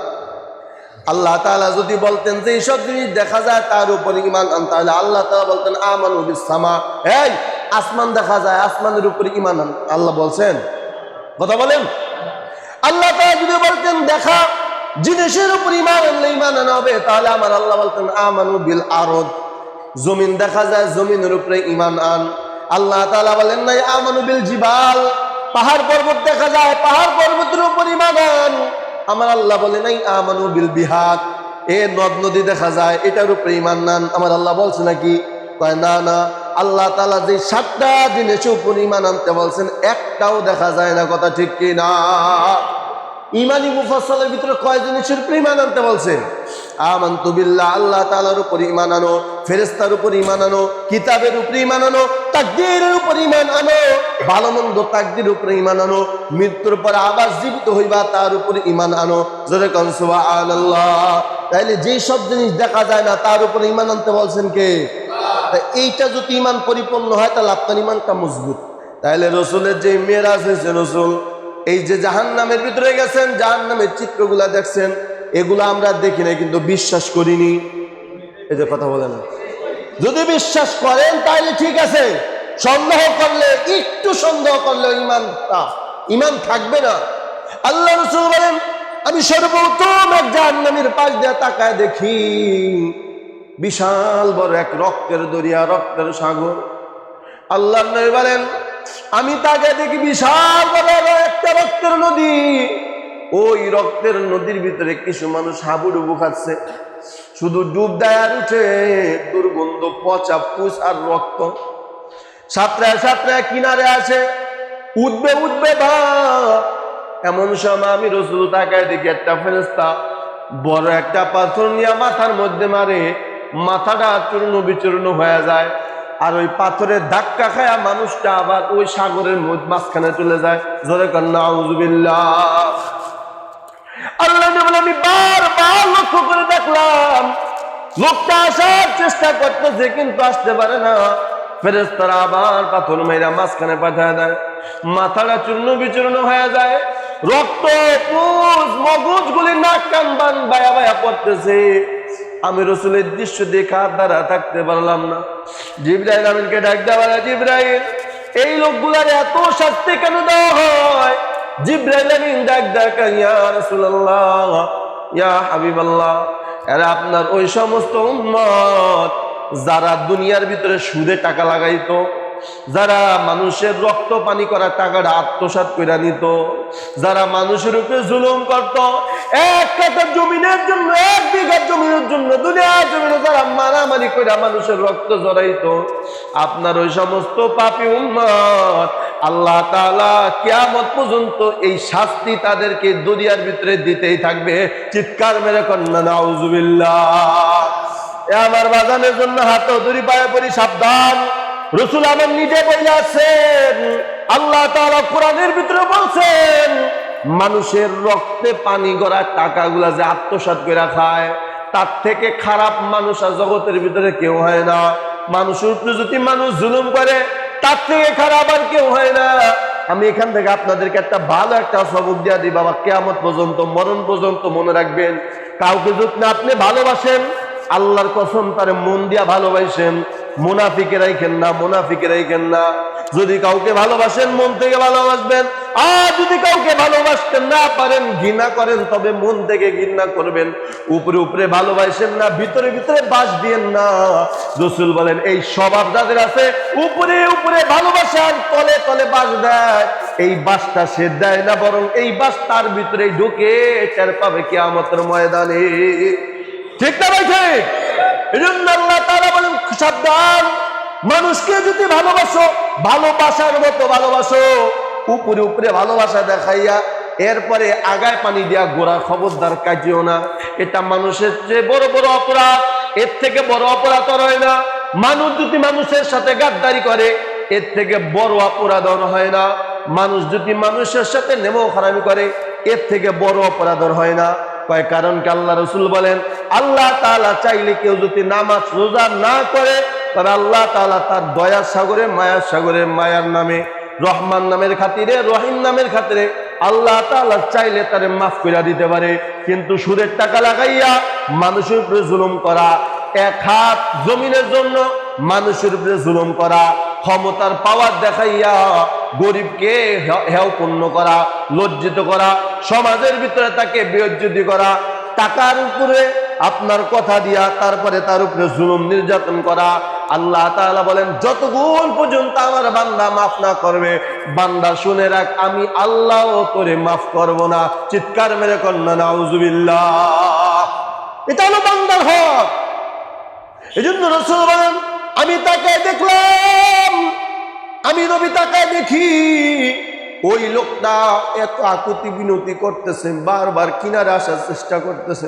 আল্লাহ তাআলা যদি বলতেন যে এইসব জিনিস দেখা যায় তার উপর ঈমান আন, তাহলে আল্লাহ তাআলা বলতেন আমানু বিস সামা, এই আসমান দেখা যায়, আসমানের উপর ঈমান আন। আল্লাহ বলছেন? কথা বলেন। আল্লাহ তাআলা যদি বলতেন দেখা জিনিসের উপর ঈমান আনলে ঈমান আনা হবে, তাহলে আমার আল্লাহ বলতেন আমানু বিল আরদ, জমিন দেখা যায়, জমিনের উপরে ঈমান আন। আল্লাহ তাআলা বলেন নাই আমানু বিল জিবাল, পাহাড় পর্বত দেখা যায়, পাহাড় পর্বতের উপর ঈমান আন। আমার আল্লাহ বলে নাই আমানু বিল বিহার, এ নদ নদী দেখা যায়, এটার উপরে ঈমান আন। আমার আল্লাহ বলছে নাকি? কয় না না। আল্লাহ তাআলা যে 7টা জিনিসের উপর ঈমান আনতে বলছেন, একটাও দেখা যায় না। কথা ঠিক কি না? ইমানি মুফাসসালের ভিতরে কয় জিনিসের উপর ঈমান আনতে বলছে? আমানতু বিল্লাহ, আল্লাহ তাআলার উপর ঈমান আনো, ফেরেশতার উপর ঈমান আনো, কিতাবের উপর ঈমান আনো, তাকদীরের উপর ঈমান আনো, ভালো মন্দ তাকদীরের উপর ঈমান আনো, মৃত্যুর পর আবার জীবিত হইবা তার উপর ঈমান আনো। জোরে কোন সুবহানাল্লাহ। তাইলে যেই সব জিনিস দেখা যায় না তার উপর ঈমান আনতে বলছেন কে? এইটা যদি ঈমান পরিপূর্ণ হয় তাহলে আপনার ঈমানটা মজবুত। তাইলে রাসূলের যে মেরাজ হয়েছে, রাসূল এই যে জাহান্নামের ভিতরে গেছেন, জাহান্নামের চিত্রগুলা দেখছেন, এগুলো আমরা দেখি নাই কিন্তু বিশ্বাস করিনি। এই যে কথা বলে না, যদি বিশ্বাস করেন তাহলে ঠিক আছে, সন্দেহ করলে, একটু সন্দেহ করলে ঈমান থাকবে না। আল্লাহ রাসূল বলেন আমি সর্বপ্রথম এক জাহান্নামের পাশ দিয়ে তাকায় দেখি বিশাল বড় এক রক্তের দরিয়া, রক্তের সাগর। আল্লাহ নবী বলেন আমি তাকে দেখি বিশাল বড় একটা রক্তের নদী, ওই রক্তের নদীর ভিতরে কিছু মানুষ হাবুডুবু খাচ্ছে, শুধু ডুব দেয় আর উঠে, দুর্গন্ধ, পচা পুষ আর রক্ত। সাঁতরায় সাঁতরায় কিনারে আসে, উঠবে উঠবে ভাব। এমন সময় আমি রাসূল তাকায় দেখি একটা ফেরেশতা বড় একটা পাথর নিয়ে মাথার মধ্যে মারে, মাথাটা চূর্ণ বিচূর্ণ হয়ে যায়, আর ওই পাথরের ধাক্কা খায়া মানুষটা আবার ওই সাগরের মাঝখানে চলে যায়। জোরে কান নাউযুবিল্লাহ। আল্লাহ বলে আমি বারবার লক্ষ্য করে দেখলাম লোকটা আসার চেষ্টা করতেছে কিন্তু আসতে পারে না। ফেরেশতারা আবার পাথর মেরা মাঝখানে পাঠায় দেয়, মাথাটা চূর্ণ বিচূর্ণ হয়ে যায়, রক্ত পুষ মগজ গুলি নাক কান বান বায়া বায়া পড়তেছে। আমি রাসূলের দৃশ্য দেখে আর দ্বারা থাকতে পারলাম না। জিবরাইল আমিনকে ডাক দেওয়া, জিবরাইল এই লোকগুলার এত শাস্তি কেন দেওয়া হয়? জিবরাইল আমিন ডাক দেয়, ইয়া রাসূলুল্লাহ, ইয়া হাবিবাল্লাহ, এরা আপনার ওই সমস্ত উম্মত যারা দুনিয়ার ভিতরে সুদে টাকা লাগাইতো, যারা মানুষের রক্ত পানি করা টাকাটা আত্মসাৎ করে নিত, যারা মানুষের উপরে জুলুম করত, এক কাঠা জমিনের জন্য, 1 বিঘা জমিনের জন্য দুনিয়ার জমিনে যারা মারামারি করে মানুষের রক্ত জড়াইতো, আপনার ওই সমস্ত পাপী উম্মত আল্লাহ তাআলা কিয়ামত পর্যন্ত এই শাস্তি তাদেরকে দুনিয়ার ভিতরে দিতেই থাকবে। চিৎকার মেরে কন্যা নাউযুবিল্লাহ। আমার বাজানের জন্য হাত ধরি পায়ে পড়ি, সাবধান। রাসূল আমার নিজে বলে আছেন, আল্লাহ তাআলা কোরআনের ভিতরে বলছেন মানুষের রক্তে পানি গড়া টাকাগুলা যে আত্মসাৎ করে খায়, তার থেকে খারাপ মানুষ আর জগতের ভিতরে কেউ হয় না। মানুষের উপরে যদি মানুষ জুলুম করে তার থেকে খারাপ আর কেউ হয় না। আমি এখান থেকে আপনাদেরকে একটা ভালো একটা সবক দিয়া দিই বাবা, কিয়ামত পর্যন্ত, মরণ পর্যন্ত মনে রাখবেন, কাউকে যদি আপনি ভালোবাসেন, আল্লাহর কসম তারে মন দিয়া ভালোবাসেন, মুনাফিকে রাখেন না, মুনাফিকে রাখেন না। যদি কাউকে ভালোবাসেন মন থেকে ভালোবাসবেন, আর যদি কাউকে ভালোবাসতে না পারেন, ঘৃণা করেন, তবে মন থেকে ঘৃণা করবেন। উপরে উপরে ভালোবাসেন না, ভিতরে ভিতরে বাস দিয়েন না। রাসূল বলেন এই স্বভাব যাদের আছে, উপরে উপরে ভালোবাসার তলে তলে বাস দেয়, এই বাসটা সে দেয় না, বরং এই বাস তার ভিতরে ঢুকে টের পাবে কিয়ামতের ময়দানে। ঠিক না ভাই? ঠিক। এজন্য আল্লাহ তাআলা বলেন সাবধান, মানুষকে যদি ভালোবাসো, ভালোবাসার মতো ভালোবাসো, উপরে উপরে ভালোবাসা দেখাইয়া এরপরে আগায় পানি দিয়া গোড়া খবরদার কাটিও না। এটা মানুষের যে বড় বড় অপরাধ, এর থেকে বড় অপরাধ আর হয় না। মানুষ যদি মানুষের সাথে গাদ্দারি করে, এর থেকে বড় অপরাধ আর হয় না। মানুষ যদি মানুষের সাথে নেমো খারামি করে, এর থেকে বড় অপরাধ আর হয় না। কয় কারণ কি? আল্লাহ রাসূল বলেন আল্লাহ তাআলা চাইলে কেউ যদি নামাজ রোজা না করে তবে আল্লাহ তাআলা তার দয়ার সাগরে মায়ার সাগরে মায়ার নামে রহমান নামের খাতিরে রহিম নামের খাতিরে আল্লাহ তাআলা চাইলে তারে মাফ করে দিতে পারে। কিন্তু সুদের টাকা লাগাইয়া মানুষের উপরে জুলুম করা, এক হাত জমিনের জন্য মানুষের উপরে জুলুম করা, ক্ষমতার পাওয়ার দেখাইয়া গরিবকে হেয়পূর্ণ করা, লজ্জিত করা, সমাজের ভিতরে তাকে বেইজ্জতি করা, টাকার উপরে আপনার কথা দিয়া তারপরে তার উপরে জুলুম নির্যাতন করা। আল্লাহ তাআলা বলেন যতক্ষণ পর্যন্ত আমার বান্দা মাফ না করবে, বান্দা শুনে রাখ আমি আল্লাহ তোরে মাফ করব না। চিৎকার মেরে কন্যা নাউজুবিল্লাহ। এটা হলো বান্দার হক। এজন্য রাসূল বলেন আমি তাকে দেখলাম, আমি নবী তাকে দেখি, ওই লোকটা এত আকুতি বিনতি করতেছে, বারবার কিনারে আসার চেষ্টা করতেছে।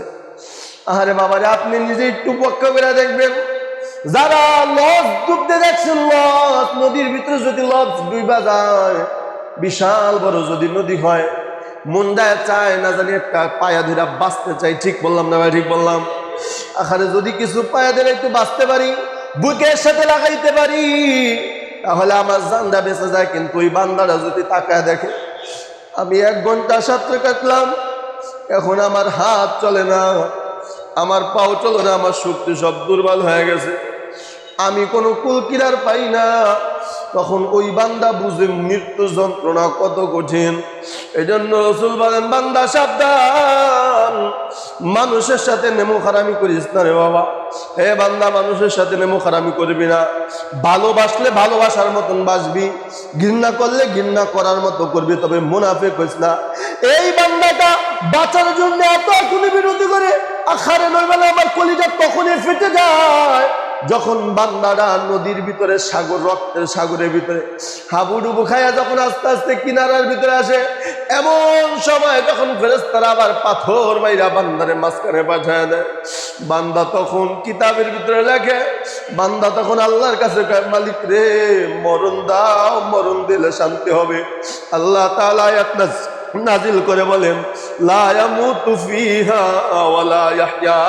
আরে বাবারে আপনি নিজে একটু পক্ষ করে দেখবেন, যারা লঞ্চ ডুবতে দেখছেন, লঞ্চ নদীর ভিতরে যদি লঞ্চ ডুইবা যায়, বিশাল বড় যদি নদী হয়, মুন্ডায় চায় না জানি একটা পায়া ধরে বাঁচতে চাই। ঠিক বললাম না ভাই? ঠিক বললাম। আখারে যদি কিছু পায়া ধরে একটু বাঁচতে পারি, বুকের সাথে লাগাইতে পারি, তাহলে আমার জানটা বেঁচে যায়। কিন্তু ওই বান্দারা যদি তাকায় দেখে আমি 1 ঘন্টা সাঁতরে কাটলাম, এখন আমার হাত চলে না, আমার পাও চলে না, আমার শক্তি সব দুর্বল হয়ে গেছে, আমি কোনো কুল কিনার পাই না, তখন ওই বান্দা বুঝে মৃত্যু যন্ত্রণা কত কঠিন। এই জন্য রাসূল বলেন বান্দা সাবধান, মানুষের সাথে নেমো খারামি করিস না রে বাবা। হে বান্দা মানুষের সাথে নেমো খারামি করবি না। ভালোবাসলে ভালোবাসার মতন বাসবি, ঘৃণা করলে ঘৃণা করার মতো করবি, তবে মুনাফিক হইস না। এই বান্দাটা বাঁচার জন্য এত এখনই বিরতি করে, আখারে নইবেলা আমার কলিজা তখনই ফেটে যায় যখন বান্দারা নদীর ভিতরে সাগর, রক্তের সাগরের ভিতরে হাবুডুবু খায়া যখন আস্তে আস্তে কিনারার ভিতরে আসে, এমন সময় যখন ফেরেশতারা আবার পাথর মাইরা বান্দারে মাঝখানে পাঠায় দেয়, বান্দা তখন কিতাবের ভিতরে লেখে, বান্দা তখন আল্লাহর কাছে কয় মালিক রে মরণ দাও, মরণ দিলে শান্তি হবে। আল্লাহ তাআলা আয়াত নাজিল করে বলেন লা ইয়ামুতু ফিহা ওয়ালা ইয়াহইয়া,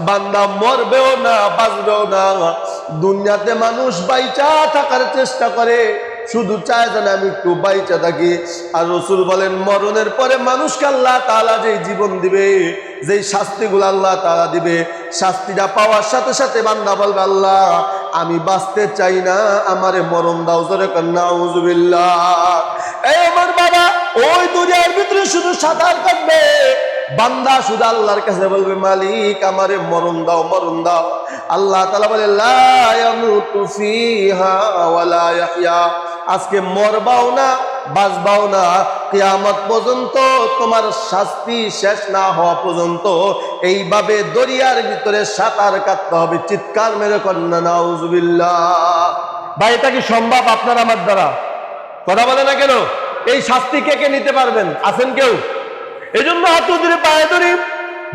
বান্দা মরবেও না বাঁচবেও না। দুনিয়াতে মানুষ বাইচা থাকার চেষ্টা করে, শুধু চায় যেন আমি একটু বাইচা থাকি। আর রাসূল বলেন মরণের পরে মানুষকে আল্লাহ তাআলা যেই জীবন দিবে, যেই শাস্তিগুলো আল্লাহ তাআলা দিবে, শাস্তিটা পাওয়ার সাথে সাথে বান্দা বলবে আল্লাহ আমি বাঁচতে চাই না, আমারে মরণ দাও। জোরে কর নাউজুবিল্লাহ। এই আমার বাবা ওই দুনিয়ার ভিতরে শুধু সাঁতার কাটবে, বান্দা শুধু আল্লাহর কাছে বলবে মালিক আমারে মরণ দাও, মরণ দাও। আল্লাহ তাআলা বলে লা ইয়ামুতু ফিহা ওয়ালা ইয়াহইয়া, আজকে মরবাও না বাঁচবাও না, কিয়ামত পর্যন্ত তোমার শাস্তি শেষ না হওয়া পর্যন্ত এইভাবে দরিয়ার ভিতরে সাঁতার কাটতে হবে। চিৎকার মেরে কন্যা নাউজুবিল্লাহ। ভাই এটা কি সম্ভব আপনার আমার দ্বারা? কথা বলে না কেন? এই শাস্তি কে কে নিতে পারবেন? আছেন কেউ? এই জন্য হাত ধরে পায়ে ধরি,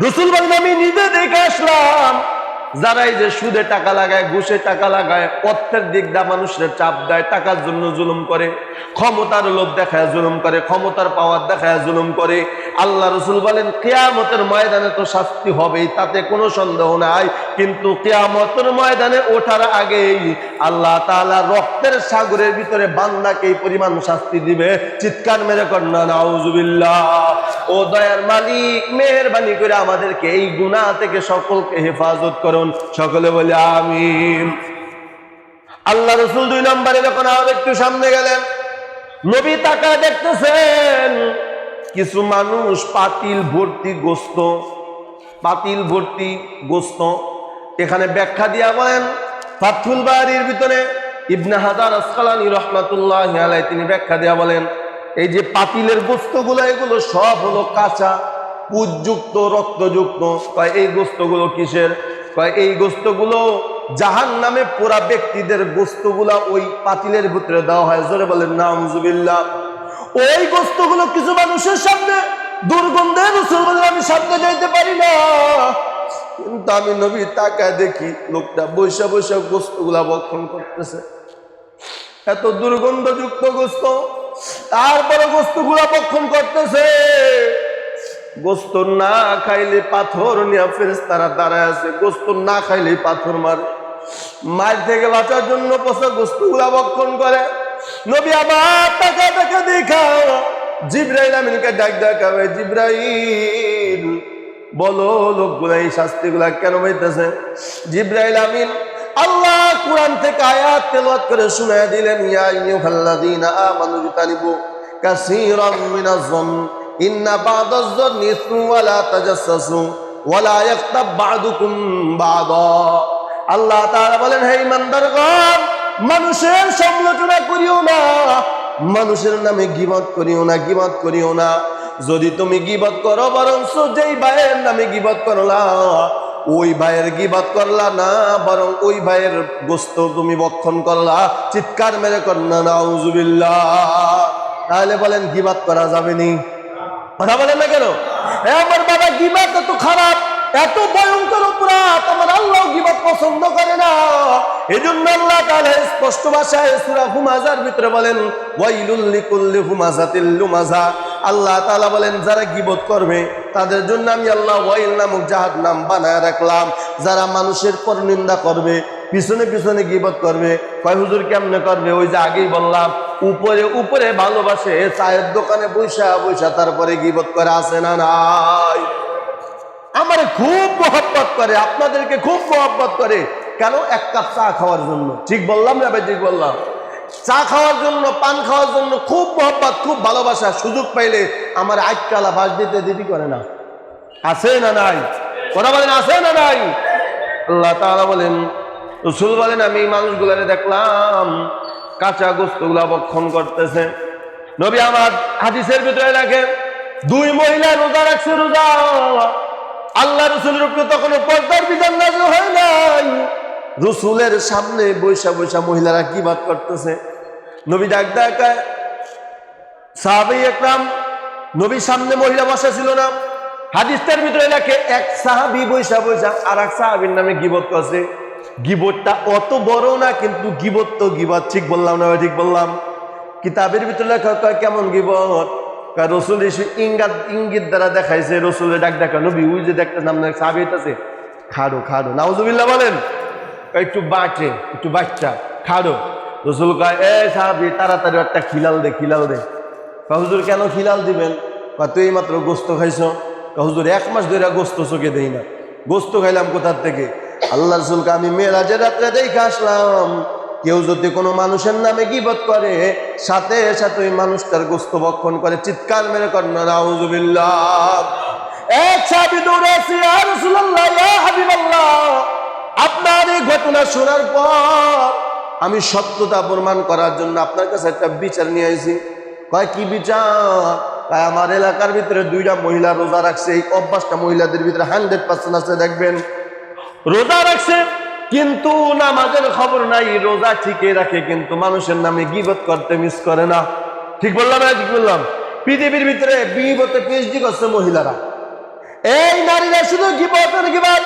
রাসূল বলেন আমি নিজে দেখে আসলাম যারা এই যে সুদে টাকা লাগায়, ঘুষে টাকা লাগায়, অর্থের দিক দিয়ে মানুষের চাপ দেয়, টাকার জন্য জুলুম করে, ক্ষমতার লোভ দেখায় জুলুম করে, ক্ষমতার পাওয়ার দেখায় জুলুম করে, আল্লাহ রাসূল বলেন কিয়ামতের ময়দানে তো শাস্তি হবেই, তাতে কোনো সন্দেহ নাই। কিন্তু কিয়ামতের ময়দানে ওঠার আগেই আল্লাহ তাআলা রক্তের সাগরের ভিতরে বান্দাকে এই পরিমাণ শাস্তি দিবে। চিৎকার মেরে কন্যা নাউজুবিল্লাহ। ও দয়ার মালিক মেহেরবানি করে আমাদেরকে এই গুনাহ থেকে সকলকে হেফাজত করুন। সকলে বলে আমিন। আল্লাহ রাসূল 2 নম্বরে যখন আর একটু সামনে গেলেন, নবী তাকায় দেখতেছেন কিছু মানুষ পাতিল ভর্তি গোস্ত, পাতিল ভর্তি গোস্ত। এখানে ব্যাখ্যা দিয়া বলেন ফাতহুল বারির ভিতরে ইবনে হাজার আসকালানী রাহমাতুল্লাহি আলাইহি তিনি ব্যাখ্যা দিয়া বলেন এই যে পাতিলের গোস্তগুলো এগুলো সব হলো কাঁচা, পুজযুক্ত, রক্তযুক্ত। কয় এই গোস্তগুলো কিসের? কয় এই গোস্তগুলো জাহান্নামে পোড়া ব্যক্তিদের গোস্তগুলা ওই পাতিলের ভিতরে দেওয়া হয়। জোরে বলেন নাউজুবিল্লাহ। ওই গোস্তগুলো কিছু মানুষের সামনে দুর্গন্ধে, রাসূল বলেন আমি সামনে যাইতে পারি না, কিন্তু আমি নবী তাকায় দেখি লোকটা বৈশা বৈশা গোস্তগুলা ভক্ষণ করতেছে। এত দুর্গন্ধযুক্ত গোস্ত, তারপরে গোস্তগুলা ভক্ষণ করতেছে। গোস্ত না খাইলে পাথর নিয়ে ফেরেশতারা দাঁড়ায় আছে, গোস্ত না খাইলে পাথর মারে। মায়ের থেকে বাঁচার জন্য পচা গোস্তগুলা ভক্ষণ করে। নবী আবার তাকে তাকে দেখা জিবরাইল আমিনকে ডাক দেখাবে, জিবরাইল বলো লোকগুলা এই শাস্তিগুলা কেন হইতেছে? জিবরাইল আমিন আল্লাহ কুরআন থেকে আয়াত তেলাওয়াত করে শুনায় দিলেন, ইয়া আইয়ুহাল্লাযীনা আমানু ইজতানিবু কাসীরাম মিনাজ-যন্ন ইন্না বা'দাজ-যন্নি ইসমুন ওয়া লা তাজাসসাসু ওয়া লা ইয়াগতাব বা'দুকুম বা'দা। আল্লাহ তাআলা বলেন, হে ঈমানদারগণ, মানুষের সমালোচনা করিও না, মানুষের নামে গীবত করিও না, গীবত করিও না। যদি তুমি গীবত করো, বরং যেই ভাইয়ের নামে গীবত করলা ওই ভাইয়ের গীবত করলা না, বরং ওই ভাইয়ের গোশত তুমি ভক্ষণ করলা। চিৎকার মেরে করনা নাউজুবিল্লাহ। তাহলে বলেন গীবত করা যাবে নি? কথা বলেন না কেন? আমার বাবা, গীবত এত খারাপ, এত ভয়ঙ্কর অপরাধ, আমার আল্লাহ গীবত পছন্দ করে না। এজন্য আল্লাহ তাআলা স্পষ্ট ভাষায় সূরা হুমাযার ভিতরে বলেন, ওয়াইলুল লিকুল্লি হুমাযাতিল লুমাযা। আল্লাহ তাআলা বলেন, যারা গীবত করবে তাদের জন্য আমি আল্লাহ ওয়াইল নামক জাহান্নাম বানায় রাখলাম। যারা মানুষের পরনিন্দা করবে, পিছনে পিছনে গীবত করবে। কয় হুজুর কেমনে করবে? ওই যে আগেই বললাম, উপরে উপরে ভালোবাসে, চায়ের দোকানে বৈশা বৈশা তারপরে গীবত করে, আছে না নাই? আমারে খুব মহব্বত করে, আপনাদেরকে খুব মহব্বত করে। কেন? এক কাপ চা খাওয়ার জন্য। ঠিক বললাম না ভাই? ঠিক বললাম। চা খাওয়ার জন্য, পান খাওয়ার জন্য খুব মহব্বত, খুব ভালোবাসা। সুযোগ পাইলে আমার আজকাল বাস দিতে দেরি করে না। আছে না নাই? কথা বলেন, আছে না নাই? আল্লাহ তাআলা বলেন, রাসূল বলেন, আমি মানুষগুলারে দেখলাম কাঁচা গোশতগুলা ভক্ষণ করতেছে। নবী আমার হাদিসের ভিতরে রাখেন, দুই মহিলা রোজা রাখছে। রোজা আল্লাহ রাসূলের উপরে তখন পর্দার বিধান নাযিল হয় নাই। রাসূলের সামনে বৈশা বৈশা মহিলারা গীবত করতেছে। নবী ডাক দেখায়, সাহাবী একরাম, নবীর সামনে মহিলা বসা ছিল না। হাদিসটার ভিতরে লেখে, এক সাহাবী বৈশা বৈশা আর এক সাহাবীর নামে গীবত করছে। গীবতটা অত বড় না, কিন্তু গীবত তো গীবত। ঠিক বললাম না? ঠিক বললাম। কিতাবের ভিতরে লেখা, কেমন গীবত? রসুল এসে ইঙ্গিত দ্বারা দেখাইছে। রসুলের ডাক দেখা, নবী ওই যে দেখতে নাম সাহাবী আছে, খাড়ো খাড়ো, নাউজুবিল্লাহ বলেন। একটু বাঁচে, একটু বাচ্চা, খাড়ো। রসুল কয়, এ সাহাবী, তাড়াতাড়ি একটা খিলাল দে, খিলাল দে। হুজুর কেন খিলাল দিবেন? তুই মাত্র গোস্ত খাইছ। হুজুর 1 মাস ধরে গোস্ত চোখে দেই না। গোস্ত খাইলাম কোথার থেকে? আল্লাহ রাসূলকে আমি মেরাজের রাত্রে দেখে আসলাম, কেউ যদি কোনো মানুষের নামে গীবত করে, সাথে সাথে ওই মানুষটার গোস্ত ভক্ষণ করে। চিৎকার মেরে করনা নাউজুবিল্লাহ। এক সাহাবী দৌড়ে আসে, ইয়া রাসূলুল্লাহ, ইয়া হাবিবাল্লাহ, আপনার এই ঘটনা শোনার পর আমি সত্যতা প্রমাণ করার জন্য আপনার কাছে একটা বিচার নিয়ে আইছি। কয়, কি বিচার? কয়, আমার এলাকার ভিতরে 2টা মহিলা রোজা রাখছে। এই অভ্যাসটা মহিলাদের ভিতরে 100% আছে। দেখবেন রোজা রাখছে কিন্তু নামাজের খবর নাই, রোজা ঠিকই রাখে কিন্তু মানুষের নামে গীবত করতে মিস করে না। ঠিক বললাম না? ঠিক বললাম। পৃথিবীর ভিতরে গীবতে পিএইচডি করছে মহিলারা। এই নারীরা শুধু গীবত আর গীবত।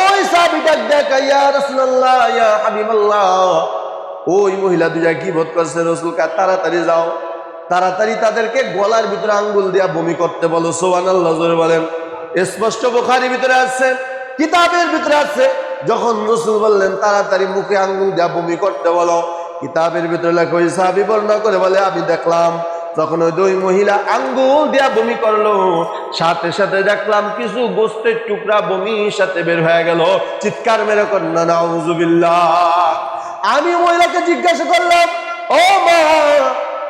ওই সাহাবীটা দেখা, ইয়া রাসূলুল্লাহ, ইয়া হাবিবাল্লাহ, ওই মহিলা 2টা গীবত করছে। রাসূল কা তাড়াতাড়ি যাও, তাড়াতাড়ি তাদেরকে গলার ভিতরে আঙ্গুল দিয়া বমি করতে বলো। সুবহানাল্লাহ জোরে বলেন। স্পষ্ট বুখারীর ভিতরে আছে, কিতাবের ভিতরে আছে। যখন রাসূল বললেন তাড়াতাড়ি মুখে আঙ্গুল দিয়া বমি করতে বলো, কিতাবের ভিতরে লেখা, ওই সাহাবী বর্ণনা করে বলে, আমি দেখলাম যখন ওই 2 মহিলা আঙ্গুল দিয়া বমি করলো, সাথে সাথে দেখলাম কিছু গোস্তের টুকরা বমির সাথে বের হয়ে গেল। চিৎকার মেরে করনা নাউজুবিল্লাহ। আমি মহিলাকে জিজ্ঞাসা করলাম, ও মা,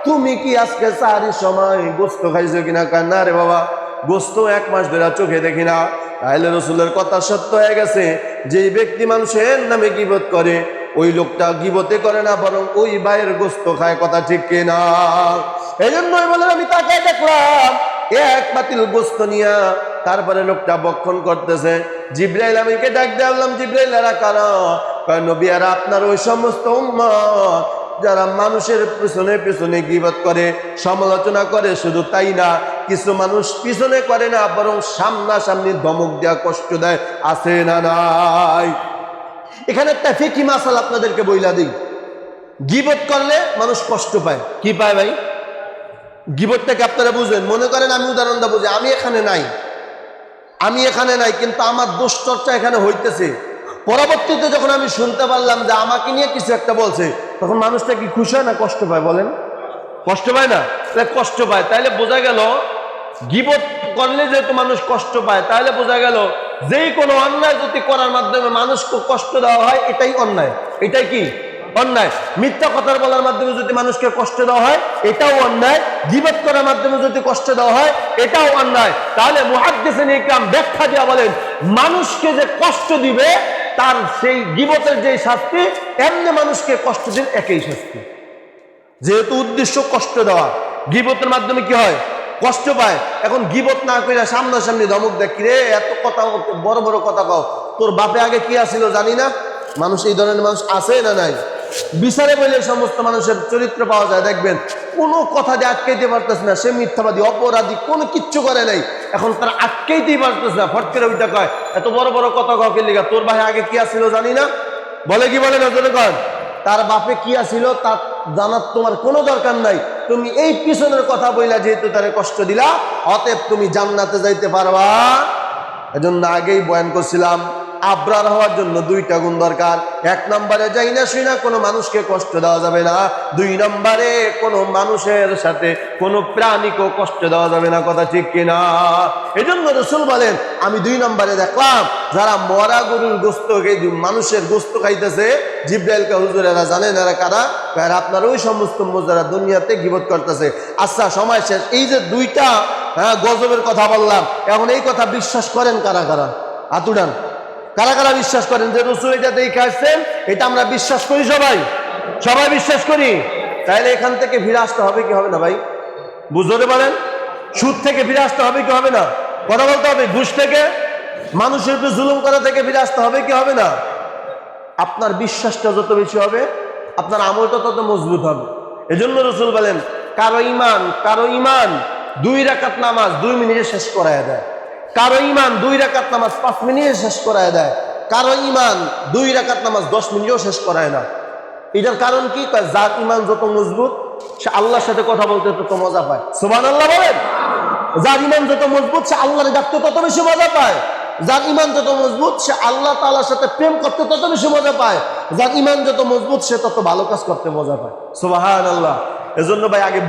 তুমি কি আজকে সাহারির সময় গোস্ত খাইছো কিনা? কয়, না রে বাবা, গোস্ত 1 মাস ধরে চোখে দেখি না। তাহলে রসুলের কথা সত্য হয়ে গেছে, যে ব্যক্তি মানুষের নামে গীবত করে, ওই লোকটা গীবতে করে না, বরং ওই ভাইয়ের গোস্ত খায়। কথা ঠিক কিনা? এই জন্যই বলেন, আমি তাকে দেখলাম 1 পাতিল গোস্ত নিয়া তারপরে লোকটা ভক্ষণ করতেছে। জিবরাইল আমিনকে ডাক দিলাম, জিবরাইল এরা কারা? কয়, নবী, আর আপনার ওই সমস্ত উম্মত যারা মানুষের পিছনে পিছনে গীবত করে, সমালোচনা করে। শুধু তাই না, কিছু মানুষ পিছনে করে না, বরং সামনাসামনি ধমক দেয়া, কষ্ট দেয়। আছে না নাই? এখানে একটা ফিকি মাসাল আপনাদেরকে বইলা দিই। গীবত করলে মানুষ কষ্ট পায়। কি পায় ভাই? গীবতটাকে আপনারা বুঝবেন। মনে করেন আমি উদাহরণটা বুঝি, আমি এখানে নাই, কিন্তু আমার দুশ্চর্চা এখানে হইতেছে। পরবর্তীতে যখন আমি শুনতে পারলাম যে আমাকে নিয়ে কিছু একটা বলছে, তখন মানুষটা কি খুশি হয় না কষ্ট পায়? বলেন, কষ্ট পায় না? তাহলে কষ্ট পায়, তাইলে বোঝা গেল গীবত করলে যেহেতু মানুষ কষ্ট পায়, তাহলে বোঝা গেল যেই কোনো অন্যায় যদি করার মাধ্যমে মানুষকে কষ্ট দেওয়া হয়, এটাই অন্যায়। এটাই কি অন্যায়? মিথ্যা কথা বলার মাধ্যমে যদি মানুষকে কষ্ট দেওয়া হয়, এটাও অন্যায়। গীবত করার মাধ্যমে যদি কষ্ট দেওয়া হয়, এটাও অন্যায়। তাহলে মুহাদ্দিসিন ইকরাম ব্যাখ্যা দিয়া বলেন, মানুষকে যে কষ্ট দিবে তার সেই গীবতের যে শাস্তি, এমনি মানুষকে কষ্ট দিন একই শাস্তি। যেহেতু উদ্দেশ্য কষ্ট দেওয়া, গীবতের মাধ্যমে কি হয়? কষ্ট পায়। এখন গীবত না করে সামনাসামনি ধমক দেখ, রে এত কথা, বড় বড় কথা কও, তোর বাপে আগে কি আসিল জানি না। মানুষ এই ধরনের মানুষ আছে না নাই? বিচারে বলে সমস্ত মানুষের চরিত্র পাওয়া যায়। দেখবেন কোনো কথা দিয়ে আটকাইতে পারতেছে না, সে মিথ্যাবাদী, অপরাধী, কোনো কিচ্ছু করে নাই, এখন তারা আটকাইতেই পারতেছে না। ফট করে ওইটা কয়, এত বড় বড় কথা কাউকে লিগা, তোর ভাই আগে কি আসিল জানি না। বলে কি বলে না? কন তার বাপে কি আসিল তা জানার তোমার কোনো দরকার নাই। তুমি এই পিছনের কথা বইলা যেহেতু তারে কষ্ট দিলা, অতএব তুমি জান্নাতে যাইতে পারবা। এজন্য আগেই বয়ান করছিলাম, আবরার হওয়ার জন্য দুইটা গুণ দরকার। এক নম্বরে যাই না শুই না কোনো মানুষকে কষ্ট দেওয়া যাবে না। দুই নম্বরে কোনো মানুষের সাথে কোনো প্রাণীকেও কষ্ট দেওয়া যাবে না। কথা ঠিক কিনা? এজন্য রাসূল বলেন, আমি দুই নম্বরে দেখলাম যারা মরা গরুর গোস্ত মানুষের গোস্ত খাইতেছে, জিব্রাইলকে হুজুর এরা জানেন এরা কারা? আপনার ওই সমস্ত যারা দুনিয়াতে গীবত করতেছে। আচ্ছা, সময় শেষ। এই যে দুইটা গজবের কথা বললাম, এখন এই কথা বিশ্বাস করেন কারা কারা? হাত উঠান। কারা কারা বিশ্বাস করেন যে রাসূল এটা দেখে আসছেন? এটা আমরা বিশ্বাস করি, সবাই সবাই বিশ্বাস করি। তাহলে এখান থেকে ফিরে আসতে হবে কি হবে না ভাই? বুঝতে পারেন? সুদ থেকে ফিরে আসতে হবে কি হবে না? কথা বলতে হবে। ঘুষ থেকে, মানুষের উপর জুলুম করা থেকে ফিরে আসতে হবে কি হবে না? আপনার বিশ্বাসটা যত বেশি হবে, আপনার আমলটা তত মজবুত হবে। এজন্য রাসূল বলেন, কারো ইমান 2 রাকাত নামাজ 2 মিনিটে শেষ করায় দেয়। কারো ইমান 2 রাকাত নামাজ 5 মিনিটে শেষ করায় দেয়। কারো ইমান 2 রাকাত নামাজ 10 মিনিটেও শেষ করায় না। এটার কারণ কি? যার ইমান যত মজবুত, সে আল্লাহর সাথে কথা বলতে তত মজা পায়। সুবহানাল্লাহ বলেন। যার ইমান যত মজবুত, সে আল্লাহর ডাকতে তত বেশি মজা পায়। যার ইমান যত মজবুত, সে আল্লাহ তাআলার সাথে প্রেম করতে তত বেশি মজা পায়। যার ইমান যত মজবুত, সে তত ভালো কাজ করতে মজা পায়। সুবহানাল্লাহ। এজন্য ভাই আগে